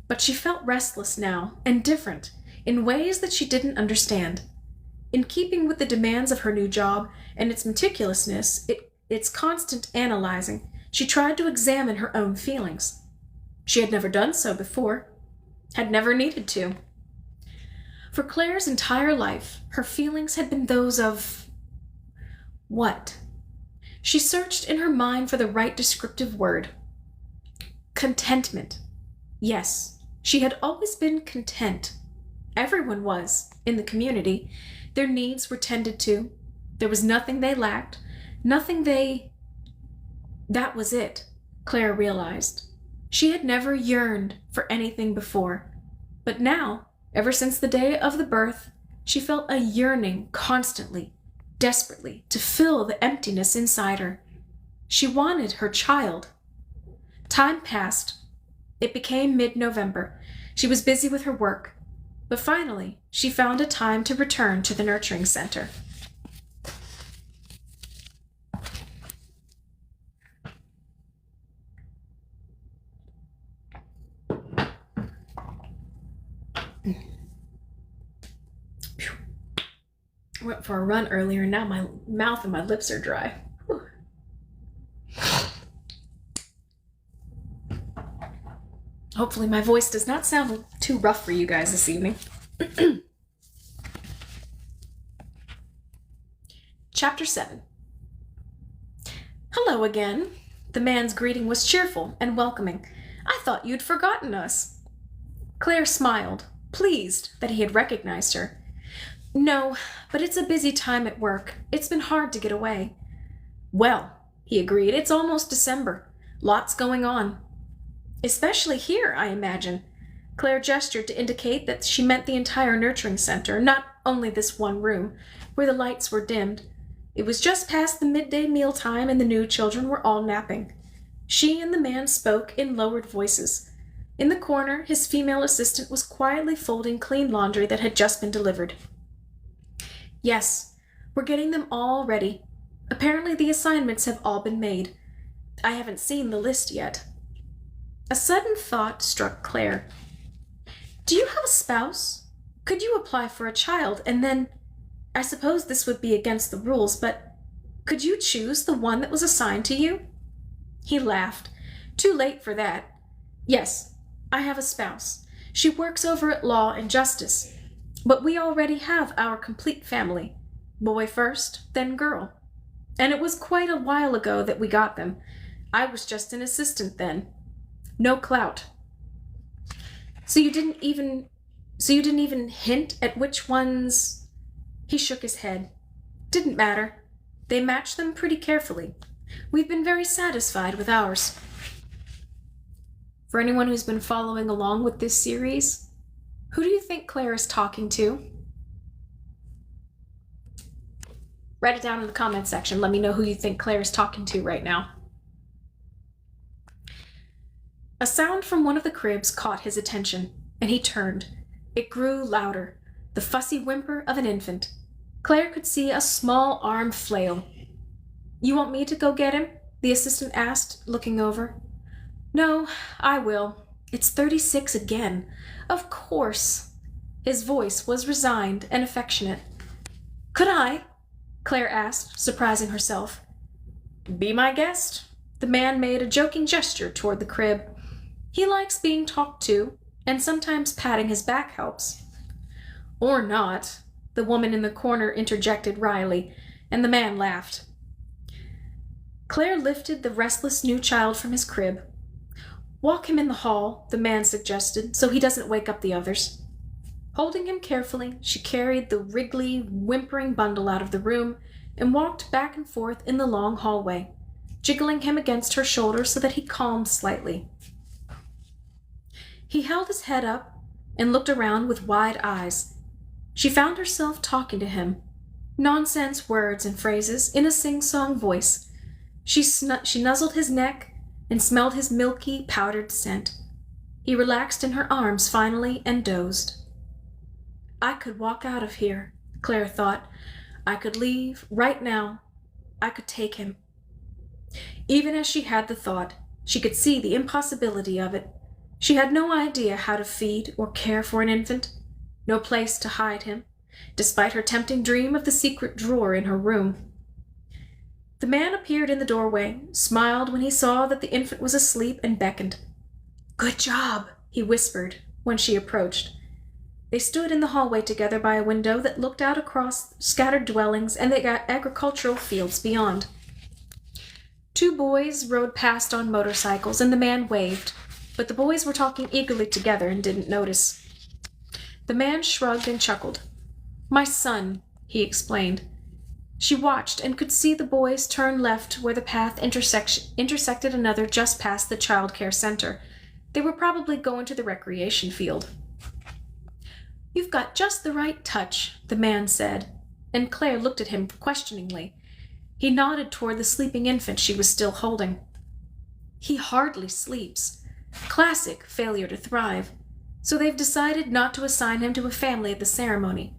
But she felt restless now, and different, in ways that she didn't understand. In keeping with the demands of her new job and its meticulousness, its constant analyzing, she tried to examine her own feelings. She had never done so before, had never needed to. For Claire's entire life, her feelings had been those of... what? She searched in her mind for the right descriptive word. Contentment. Yes, she had always been content. Everyone was, in the community. Their needs were tended to. There was nothing they lacked, nothing they... That was it, Claire realized. She had never yearned for anything before. But now, ever since the day of the birth, she felt a yearning constantly, desperately, to fill the emptiness inside her. She wanted her child. Time passed. It became mid-November. She was busy with her work. But finally, she found a time to return to the nurturing center. I went for a run earlier, and now my mouth and my lips are dry. Whew. Hopefully my voice does not sound too rough for you guys this evening. Chapter 7. Hello again. The man's greeting was cheerful and welcoming. I thought you'd forgotten us. Claire smiled, pleased that he had recognized her. No, but it's a busy time at work. It's been hard to get away. Well, he agreed, it's almost December. Lots going on. Especially here, I imagine. Claire gestured to indicate that she meant the entire nurturing center, not only this one room, where the lights were dimmed. It was just past the midday meal time, and the new children were all napping. She and the man spoke in lowered voices. In the corner, his female assistant was quietly folding clean laundry that had just been delivered. Yes, we're getting them all ready. Apparently the assignments have all been made. I haven't seen the list yet. A sudden thought struck Claire. Do you have a spouse? Could you apply for a child, and then... I suppose this would be against the rules, but could you choose the one that was assigned to you? He laughed. Too late for that. Yes, I have a spouse. She works over at Law and Justice. But we already have our complete family. Boy first, then girl. And it was quite a while ago that we got them. I was just an assistant then. No clout. So you didn't even hint at which ones... He shook his head. Didn't matter. They matched them pretty carefully. We've been very satisfied with ours. For anyone who's been following along with this series, who do you think Claire is talking to? Write it down in the comment section. Let me know who you think Claire is talking to right now. A sound from one of the cribs caught his attention, and he turned. It grew louder, the fussy whimper of an infant. Claire could see a small arm flail. You want me to go get him? The assistant asked, looking over. No, I will. It's 36 again. Of course. His voice was resigned and affectionate. Could I? Claire asked, surprising herself. Be my guest. The man made a joking gesture toward the crib. He likes being talked to, and sometimes patting his back helps. Or not, the woman in the corner interjected wryly, and the man laughed. Claire lifted the restless new child from his crib. Walk him in the hall, the man suggested, so he doesn't wake up the others. Holding him carefully, she carried the wriggly, whimpering bundle out of the room and walked back and forth in the long hallway, jiggling him against her shoulder so that he calmed slightly. He held his head up and looked around with wide eyes. She found herself talking to him, nonsense words and phrases in a sing-song voice. She nuzzled his neck and smelled his milky, powdered scent. He relaxed in her arms finally and dozed. I could walk out of here, Claire thought. I could leave right now. I could take him. Even as she had the thought, she could see the impossibility of it. She had no idea how to feed or care for an infant. No place to hide him, despite her tempting dream of the secret drawer in her room. The man appeared in the doorway, smiled when he saw that the infant was asleep, and beckoned. Good job, he whispered when she approached. They stood in the hallway together by a window that looked out across scattered dwellings and the agricultural fields beyond. Two boys rode past on motorcycles, and the man waved, but the boys were talking eagerly together and didn't notice. The man shrugged and chuckled. My son, he explained. She watched and could see the boys turn left where the path intersected another just past the child care center. They were probably going to the recreation field. You've got just the right touch, the man said, and Claire looked at him questioningly. He nodded toward the sleeping infant she was still holding. He hardly sleeps. Classic failure to thrive. So they've decided not to assign him to a family at the ceremony.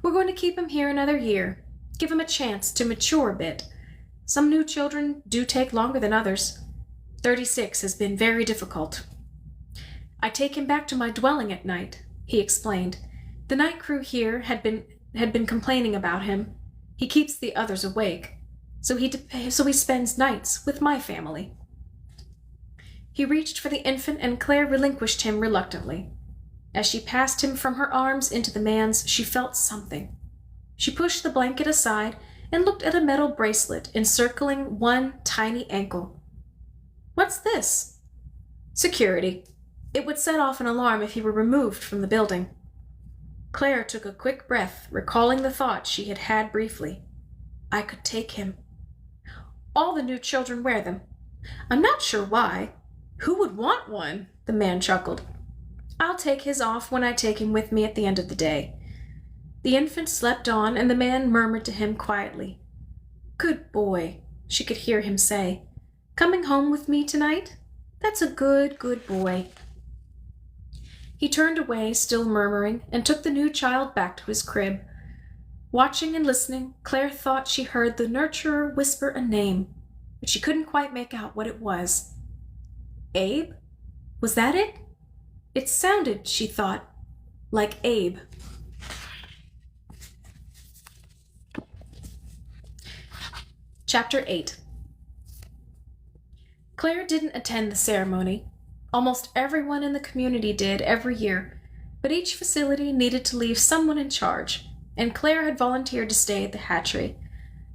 We're going to keep him here another year, give him a chance to mature a bit. Some new children do take longer than others. 36 has been very difficult. I take him back to my dwelling at night, he explained. The night crew here had been complaining about him. He keeps the others awake, so he spends nights with my family. He reached for the infant, and Claire relinquished him reluctantly. As she passed him from her arms into the man's, she felt something. She pushed the blanket aside and looked at a metal bracelet encircling one tiny ankle. What's this? Security. It would set off an alarm if he were removed from the building. Claire took a quick breath, recalling the thought she had had briefly. I could take him. All the new children wear them. I'm not sure why. Who would want one? The man chuckled. I'll take his off when I take him with me at the end of the day. The infant slept on, and the man murmured to him quietly. "Good boy," she could hear him say. "Coming home with me tonight? That's a good, good boy." He turned away, still murmuring, and took the new child back to his crib. Watching and listening, Claire thought she heard the nurturer whisper a name, but she couldn't quite make out what it was. Abe? Was that it? It sounded, she thought, like Abe. Chapter 8. Claire didn't attend the ceremony. Almost everyone in the community did every year, but each facility needed to leave someone in charge, and Claire had volunteered to stay at the hatchery.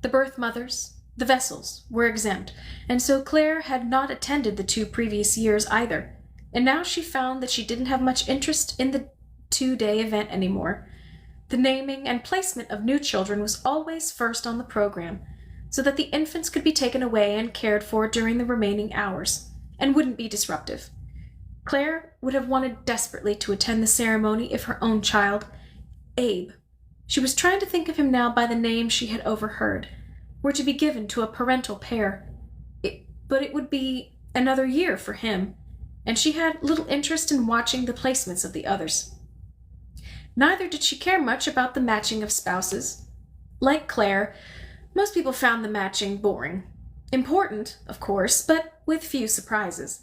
The birth mothers, the vessels, were exempt, and so Claire had not attended the 2 previous years either, and now she found that she didn't have much interest in the 2-day event anymore. The naming and placement of new children was always first on the program, so that the infants could be taken away and cared for during the remaining hours, and wouldn't be disruptive. Claire would have wanted desperately to attend the ceremony if her own child, Abe, she was trying to think of him now by the name she had overheard, were to be given to a parental pair. But it would be another year for him, and she had little interest in watching the placements of the others. Neither did she care much about the matching of spouses. Like Claire, most people found the matching boring. Important, of course, but with few surprises.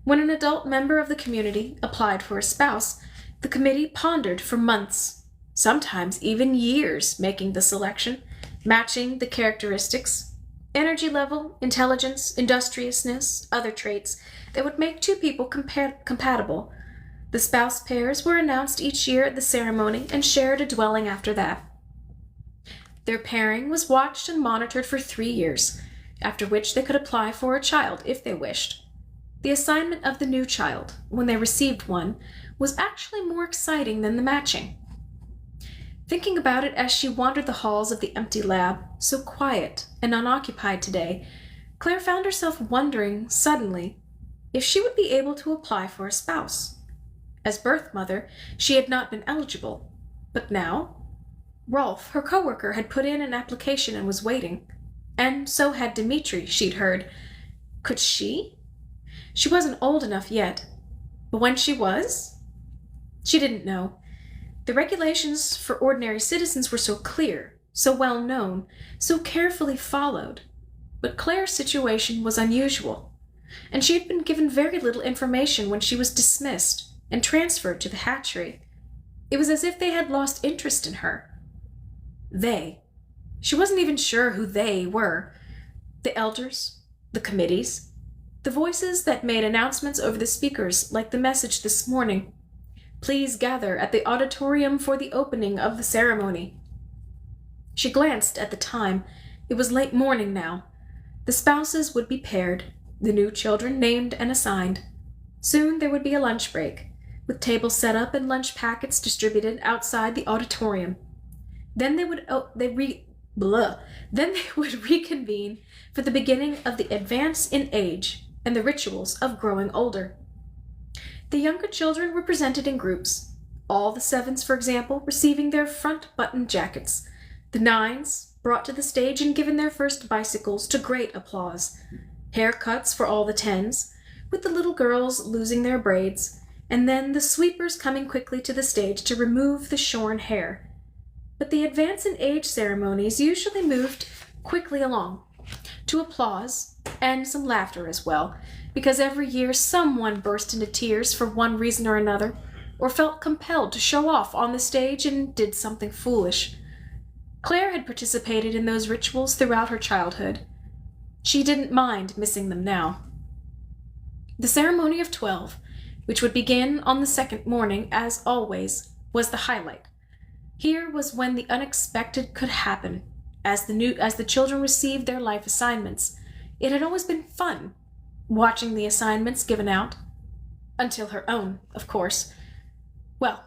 When an adult member of the community applied for a spouse, the committee pondered for months, sometimes even years, making the selection, matching the characteristics, energy level, intelligence, industriousness, other traits that would make 2 people compatible. The spouse pairs were announced each year at the ceremony and shared a dwelling after that. Their pairing was watched and monitored for 3 years, after which they could apply for a child if they wished. The assignment of the new child, when they received one, was actually more exciting than the matching. Thinking about it as she wandered the halls of the empty lab, so quiet and unoccupied today, Claire found herself wondering, suddenly, if she would be able to apply for a spouse. As birth mother, she had not been eligible, but now? Rolf, her coworker, had put in an application and was waiting, and so had Dimitri, she'd heard. Could she? She wasn't old enough yet, but when she was? She didn't know. The regulations for ordinary citizens were so clear, so well known, so carefully followed. But Claire's situation was unusual, and she had been given very little information when she was dismissed and transferred to the hatchery. It was as if they had lost interest in her. They. She wasn't even sure who they were. The elders, the committees, the voices that made announcements over the speakers, like the message this morning. Please gather at the auditorium for the opening of the ceremony. She glanced at the time. It was late morning now. The spouses would be paired, the new children named and assigned. Soon there would be a lunch break, with tables set up and lunch packets distributed outside the auditorium. Then they would reconvene for the beginning of the advance in age and the rituals of growing older. The younger children were presented in groups, all the 7s, for example, receiving their front button jackets, the 9s brought to the stage and given their first bicycles to great applause, haircuts for all the 10s, with the little girls losing their braids, and then the sweepers coming quickly to the stage to remove the shorn hair. But the advance in age ceremonies usually moved quickly along, to applause and some laughter as well, because every year someone burst into tears for one reason or another, or felt compelled to show off on the stage and did something foolish. Claire had participated in those rituals throughout her childhood. She didn't mind missing them now. The ceremony of 12, which would begin on the second morning, as always, was the highlight. Here was when the unexpected could happen, as the children received their life assignments. It had always been fun, watching the assignments given out. Until her own, of course. Well,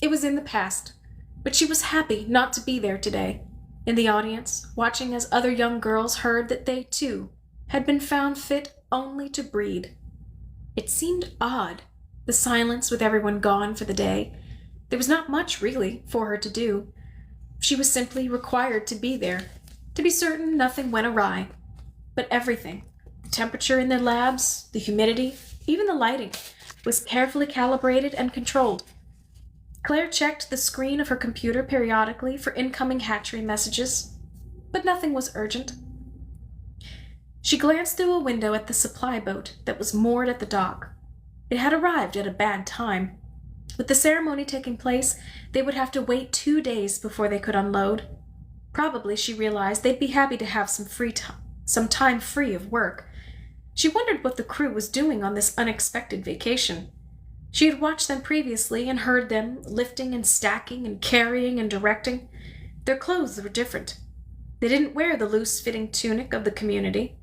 it was in the past, but she was happy not to be there today, in the audience, watching as other young girls heard that they, too, had been found fit only to breed. It seemed odd, the silence with everyone gone for the day. There was not much, really, for her to do. She was simply required to be there To be certain, nothing went awry. But everything, the temperature in their labs, the humidity, even the lighting, was carefully calibrated and controlled. Claire checked the screen of her computer periodically for incoming hatchery messages, but nothing was urgent. She glanced through a window at the supply boat that was moored at the dock. It had arrived at a bad time. With the ceremony taking place, they would have to wait 2 days before they could unload. Probably, she realized, they'd be happy to have some time free of work. She wondered what the crew was doing on this unexpected vacation. She had watched them previously and heard them lifting and stacking and carrying and directing. Their clothes were different. They didn't wear the loose-fitting tunic of the community,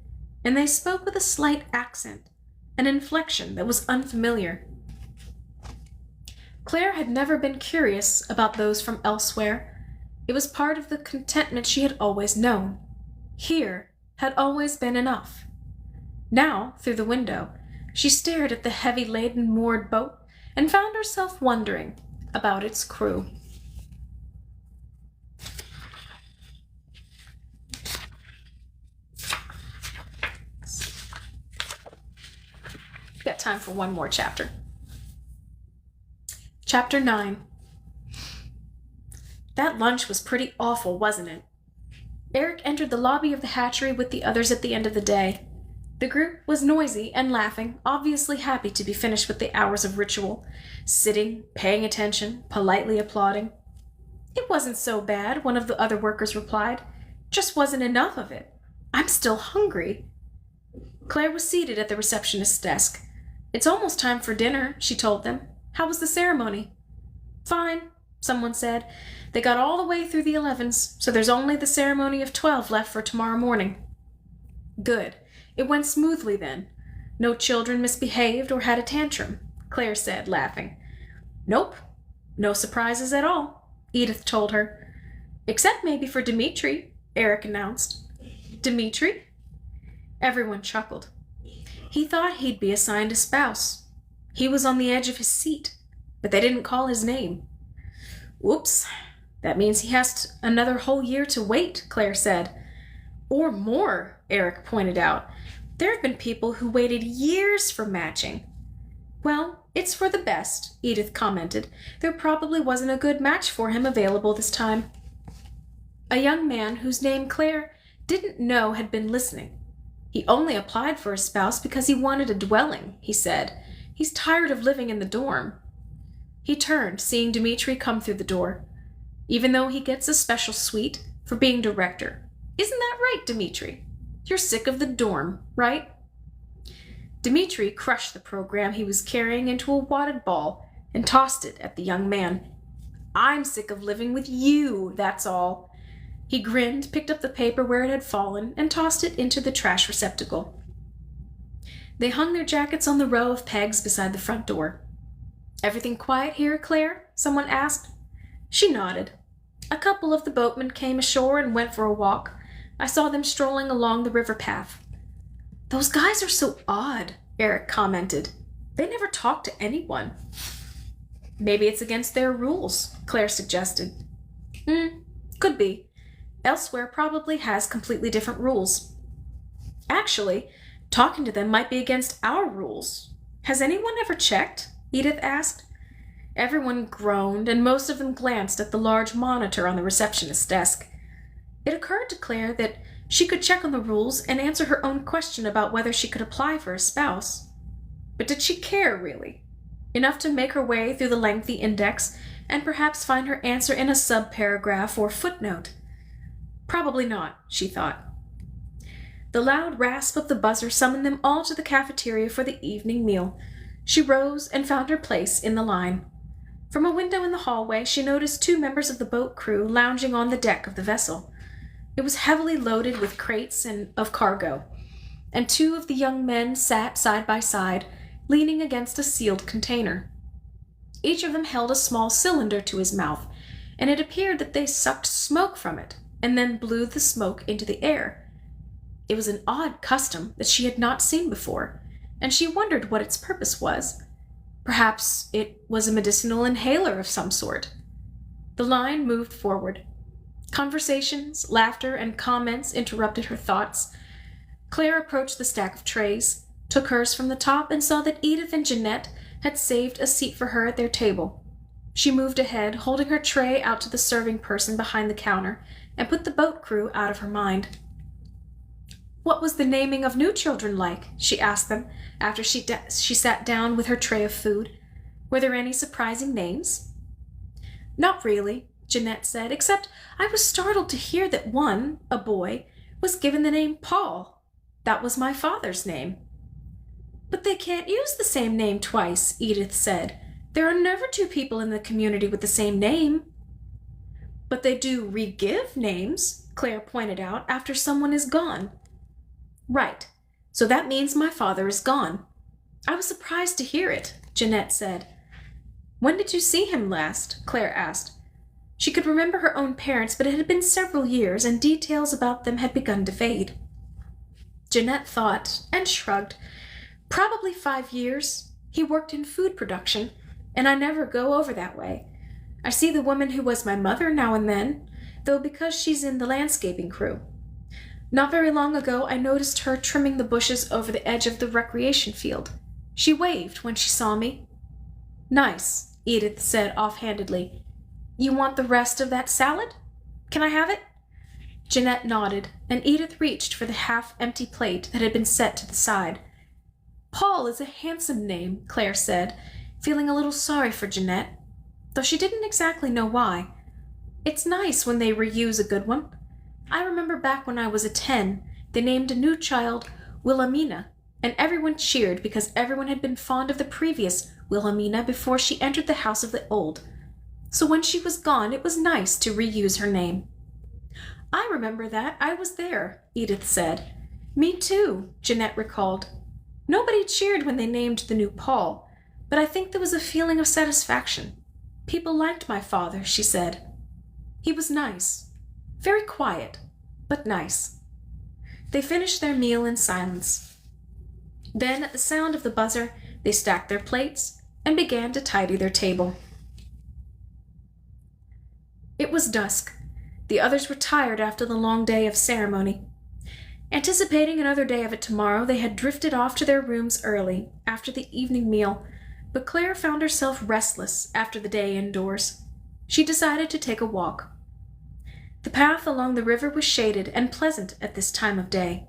and they spoke with a slight accent, an inflection that was unfamiliar. Claire had never been curious about those from elsewhere. It was part of the contentment she had always known. Here had always been enough. Now, through the window, she stared at the heavy-laden moored boat and found herself wondering about its crew. We've got time for one more chapter. Chapter 9. That lunch was pretty awful, wasn't it? Eric entered the lobby of the hatchery with the others at the end of the day. The group was noisy and laughing, obviously happy to be finished with the hours of ritual, sitting, paying attention, politely applauding. It wasn't so bad, one of the other workers replied. Just wasn't enough of it. I'm still hungry. Claire was seated at the receptionist's desk. It's almost time for dinner, she told them. How was the ceremony? Fine, someone said. They got all the way through the 11s, so there's only the ceremony of 12 left for tomorrow morning. Good. It went smoothly then. No children misbehaved or had a tantrum, Claire said, laughing. Nope. No surprises at all, Edith told her. Except maybe for Dimitri, Eric announced. Dimitri? Everyone chuckled. He thought he'd be assigned a spouse. He was on the edge of his seat, but they didn't call his name. Whoops. That means he has another whole year to wait, Claire said. Or more, Eric pointed out. There have been people who waited years for matching. Well, it's for the best, Edith commented. There probably wasn't a good match for him available this time. A young man whose name Claire didn't know had been listening. He only applied for a spouse because he wanted a dwelling, he said. He's tired of living in the dorm. He turned, seeing Dimitri come through the door. Even though he gets a special suite for being director. Isn't that right, Dimitri? You're sick of the dorm, right? Dimitri crushed the program he was carrying into a wadded ball and tossed it at the young man. I'm sick of living with you, that's all. He grinned, picked up the paper where it had fallen, and tossed it into the trash receptacle. They hung their jackets on the row of pegs beside the front door. Everything quiet here, Claire? Someone asked. She nodded. A couple of the boatmen came ashore and went for a walk. I saw them strolling along the river path. Those guys are so odd, Eric commented. They never talk to anyone. Maybe it's against their rules, Claire suggested. Could be. Elsewhere probably has completely different rules. Actually, talking to them might be against our rules. Has anyone ever checked? Edith asked. Everyone groaned, and most of them glanced at the large monitor on the receptionist's desk. It occurred to Claire that she could check on the rules and answer her own question about whether she could apply for a spouse. But did she care, really? Enough to make her way through the lengthy index and perhaps find her answer in a sub-paragraph or footnote? Probably not, she thought. The loud rasp of the buzzer summoned them all to the cafeteria for the evening meal. She rose and found her place in the line. From a window in the hallway, she noticed 2 members of the boat crew lounging on the deck of the vessel. It was heavily loaded with crates of cargo, and 2 of the young men sat side by side, leaning against a sealed container. Each of them held a small cylinder to his mouth, and it appeared that they sucked smoke from it, and then blew the smoke into the air. It was an odd custom that she had not seen before, and she wondered what its purpose was. Perhaps it was a medicinal inhaler of some sort. The line moved forward. Conversations, laughter, and comments interrupted her thoughts. Claire approached the stack of trays, took hers from the top, and saw that Edith and Jeanette had saved a seat for her at their table. She moved ahead, holding her tray out to the serving person behind the counter, and put the boat crew out of her mind. "What was the naming of new children like?" she asked them after she sat down with her tray of food. "Were there any surprising names?" "Not really," Jeanette said, "except I was startled to hear that one, a boy, was given the name Paul. That was my father's name." "But they can't use the same name twice," Edith said. "There are never two people in the community with the same name." "But they do re-give names," Claire pointed out, "after someone is gone." "Right. So that means my father is gone." "I was surprised to hear it," Jeanette said. "When did you see him last?" Claire asked. She could remember her own parents, but it had been several years, and details about them had begun to fade. Jeanette thought, and shrugged. "Probably 5 years. He worked in food production, and I never go over that way. I see the woman who was my mother now and then, though because she's in the landscaping crew. Not very long ago, I noticed her trimming the bushes over the edge of the recreation field. She waved when she saw me." "Nice," Edith said offhandedly. "You want the rest of that salad? Can I have it?" Jeanette nodded, and Edith reached for the half-empty plate that had been set to the side. "Paul is a handsome name," Claire said, feeling a little sorry for Jeanette, though she didn't exactly know why. "It's nice when they reuse a good one. I remember back when I was a 10, they named a new child Wilhelmina, and everyone cheered because everyone had been fond of the previous Wilhelmina before she entered the house of the old. So when she was gone, it was nice to reuse her name." "I remember that. I was there," Edith said. "Me too," Jeanette recalled. "Nobody cheered when they named the new Paul, but I think there was a feeling of satisfaction. People liked my father," she said. "He was nice. Very quiet, but nice." They finished their meal in silence. Then, at the sound of the buzzer, they stacked their plates and began to tidy their table. It was dusk. The others were tired after the long day of ceremony. Anticipating another day of it tomorrow, they had drifted off to their rooms early, after the evening meal, but Claire found herself restless after the day indoors. She decided to take a walk. The path along the river was shaded and pleasant at this time of day.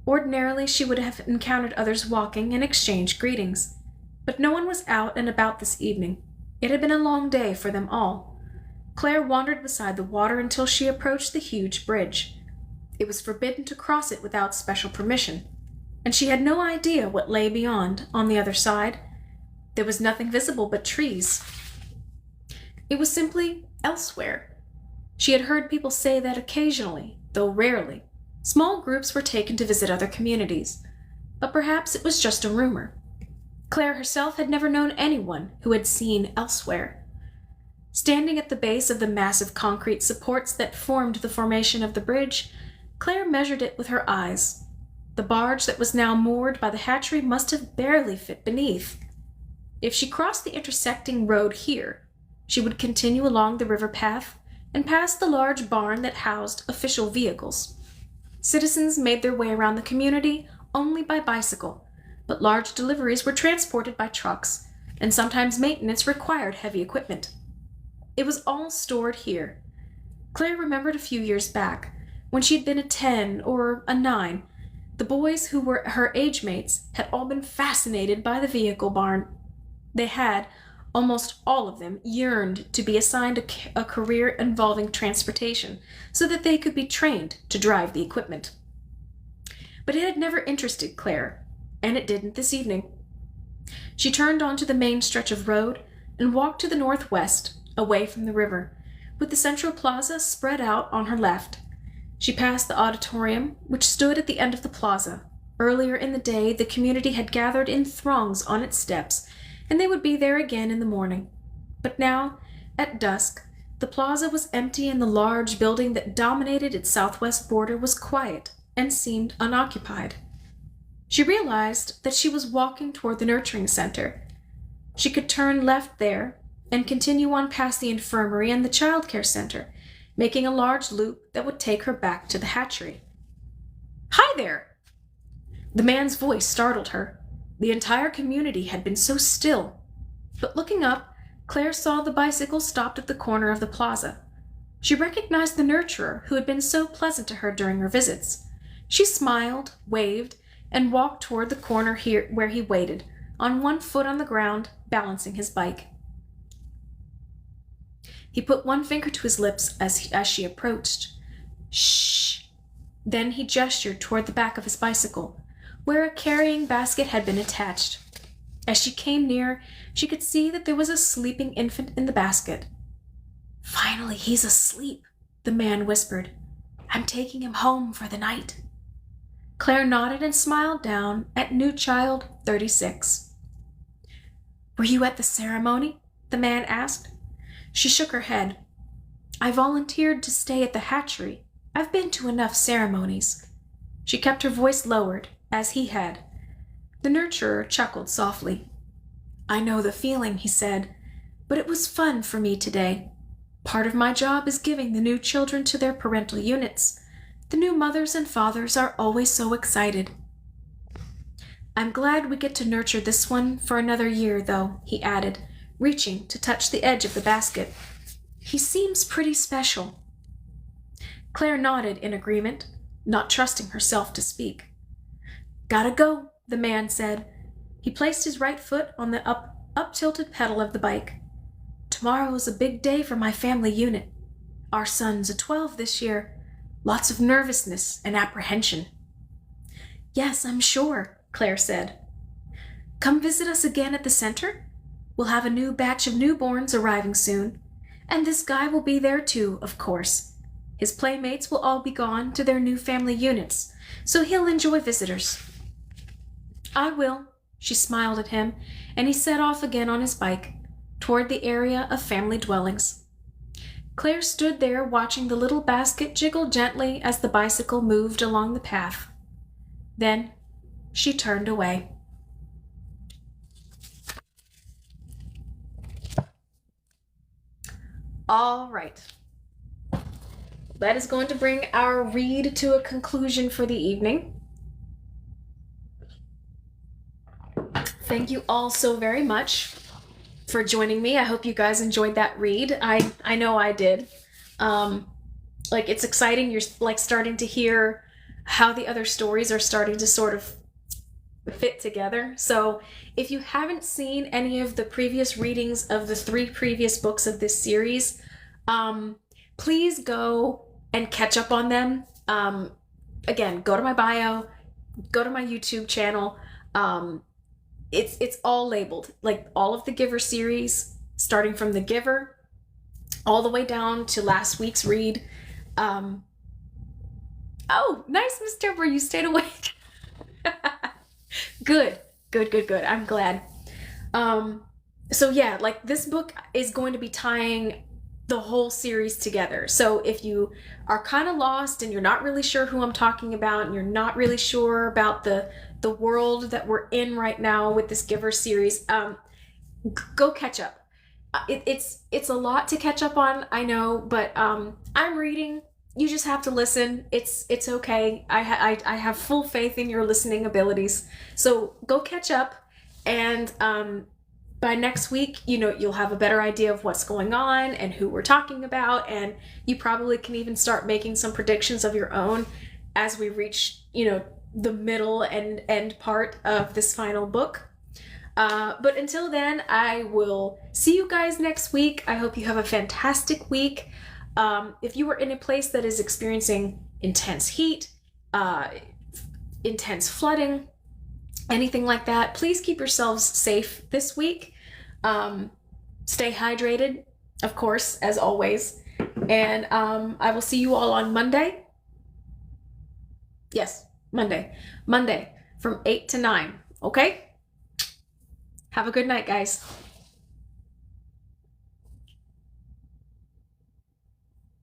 Ordinarily, she would have encountered others walking and exchanged greetings, but no one was out and about this evening. It had been a long day for them all. Claire wandered beside the water until she approached the huge bridge. It was forbidden to cross it without special permission, and she had no idea what lay beyond, on the other side. There was nothing visible but trees. It was simply elsewhere. She had heard people say that occasionally, though rarely, small groups were taken to visit other communities, but perhaps it was just a rumor. Claire herself had never known anyone who had seen elsewhere. Standing at the base of the massive concrete supports that formed the formation of the bridge, Claire measured it with her eyes. The barge that was now moored by the hatchery must have barely fit beneath. If she crossed the intersecting road here, she would continue along the river path and past the large barn that housed official vehicles. Citizens made their way around the community only by bicycle, but large deliveries were transported by trucks, and sometimes maintenance required heavy equipment. It was all stored here. Claire remembered a few years back, when she had been a 10 or a 9, the boys who were her age mates had all been fascinated by the vehicle barn. They had, almost all of them, yearned to be assigned a career involving transportation so that they could be trained to drive the equipment. But it had never interested Claire, and it didn't this evening. She turned onto the main stretch of road and walked to the northwest, away from the river, with the central plaza spread out on her left. She passed the auditorium, which stood at the end of the plaza. Earlier in the day, the community had gathered in throngs on its steps, and they would be there again in the morning. But now, at dusk, the plaza was empty and the large building that dominated its southwest border was quiet and seemed unoccupied. She realized that she was walking toward the nurturing center. She could turn left there and continue on past the infirmary and the child care center, making a large loop that would take her back to the hatchery. "Hi there!" The man's voice startled her. The entire community had been so still. But looking up, Claire saw the bicycle stopped at the corner of the plaza. She recognized the nurturer who had been so pleasant to her during her visits. She smiled, waved, and walked toward the corner here where he waited, on one foot on the ground, balancing his bike. He put one finger to his lips as she approached. "Shh!" Then he gestured toward the back of his bicycle, where a carrying basket had been attached. As she came near, she could see that there was a sleeping infant in the basket. "Finally, he's asleep," the man whispered. "I'm taking him home for the night." Claire nodded and smiled down at new child 36. "Were you at the ceremony?" the man asked. She shook her head. "I volunteered to stay at the hatchery. I've been to enough ceremonies." She kept her voice lowered, as he had. The nurturer chuckled softly. "I know the feeling," he said, "but it was fun for me today. Part of my job is giving the new children to their parental units. The new mothers and fathers are always so excited." "I'm glad we get to nurture this one for another year, though," he added, reaching to touch the edge of the basket. "He seems pretty special." Claire nodded in agreement, not trusting herself to speak. "Gotta go," the man said. He placed his right foot on the up-tilted pedal of the bike. "Tomorrow is a big day for my family unit. Our son's a 12 this year. Lots of nervousness and apprehension." "Yes, I'm sure," Claire said. "Come visit us again at the center. We'll have a new batch of newborns arriving soon. And this guy will be there too, of course. His playmates will all be gone to their new family units, so he'll enjoy visitors." "I will," she smiled at him, and he set off again on his bike, toward the area of family dwellings. Claire stood there watching the little basket jiggle gently as the bicycle moved along the path. Then she turned away. All right. That is going to bring our read to a conclusion for the evening. Thank you all so very much for joining me. I hope you guys enjoyed that read. I know I did. It's exciting. You're like starting to hear how the other stories are starting to sort of fit together. So if you haven't seen any of the previous readings of the 3 previous books of this series, please go and catch up on them. Again, go to my bio, go to my YouTube channel. It's all labeled, like all of the Giver series, starting from the Giver all the way down to last week's read. Oh, nice, Miss Deborah, you stayed awake. Good. I'm glad. So yeah, like this book is going to be tying the whole series together. So if you are kind of lost and you're not really sure who I'm talking about, and you're not really sure about the world that we're in right now with this Giver series, go catch up. It's a lot to catch up on, I know, but I'm reading. You just have to listen. It's okay. I have full faith in your listening abilities. So go catch up, and by next week, you'll have a better idea of what's going on and who we're talking about, and you probably can even start making some predictions of your own as we reach, the middle and end part of this final book. But until then, I will see you guys next week. I hope you have a fantastic week. If you are in a place that is experiencing intense heat, intense flooding, anything like that, please keep yourselves safe this week. Stay hydrated, of course, as always. And I will see you all on Monday. Yes, Monday from 8 to 9. Okay? Have a good night, guys.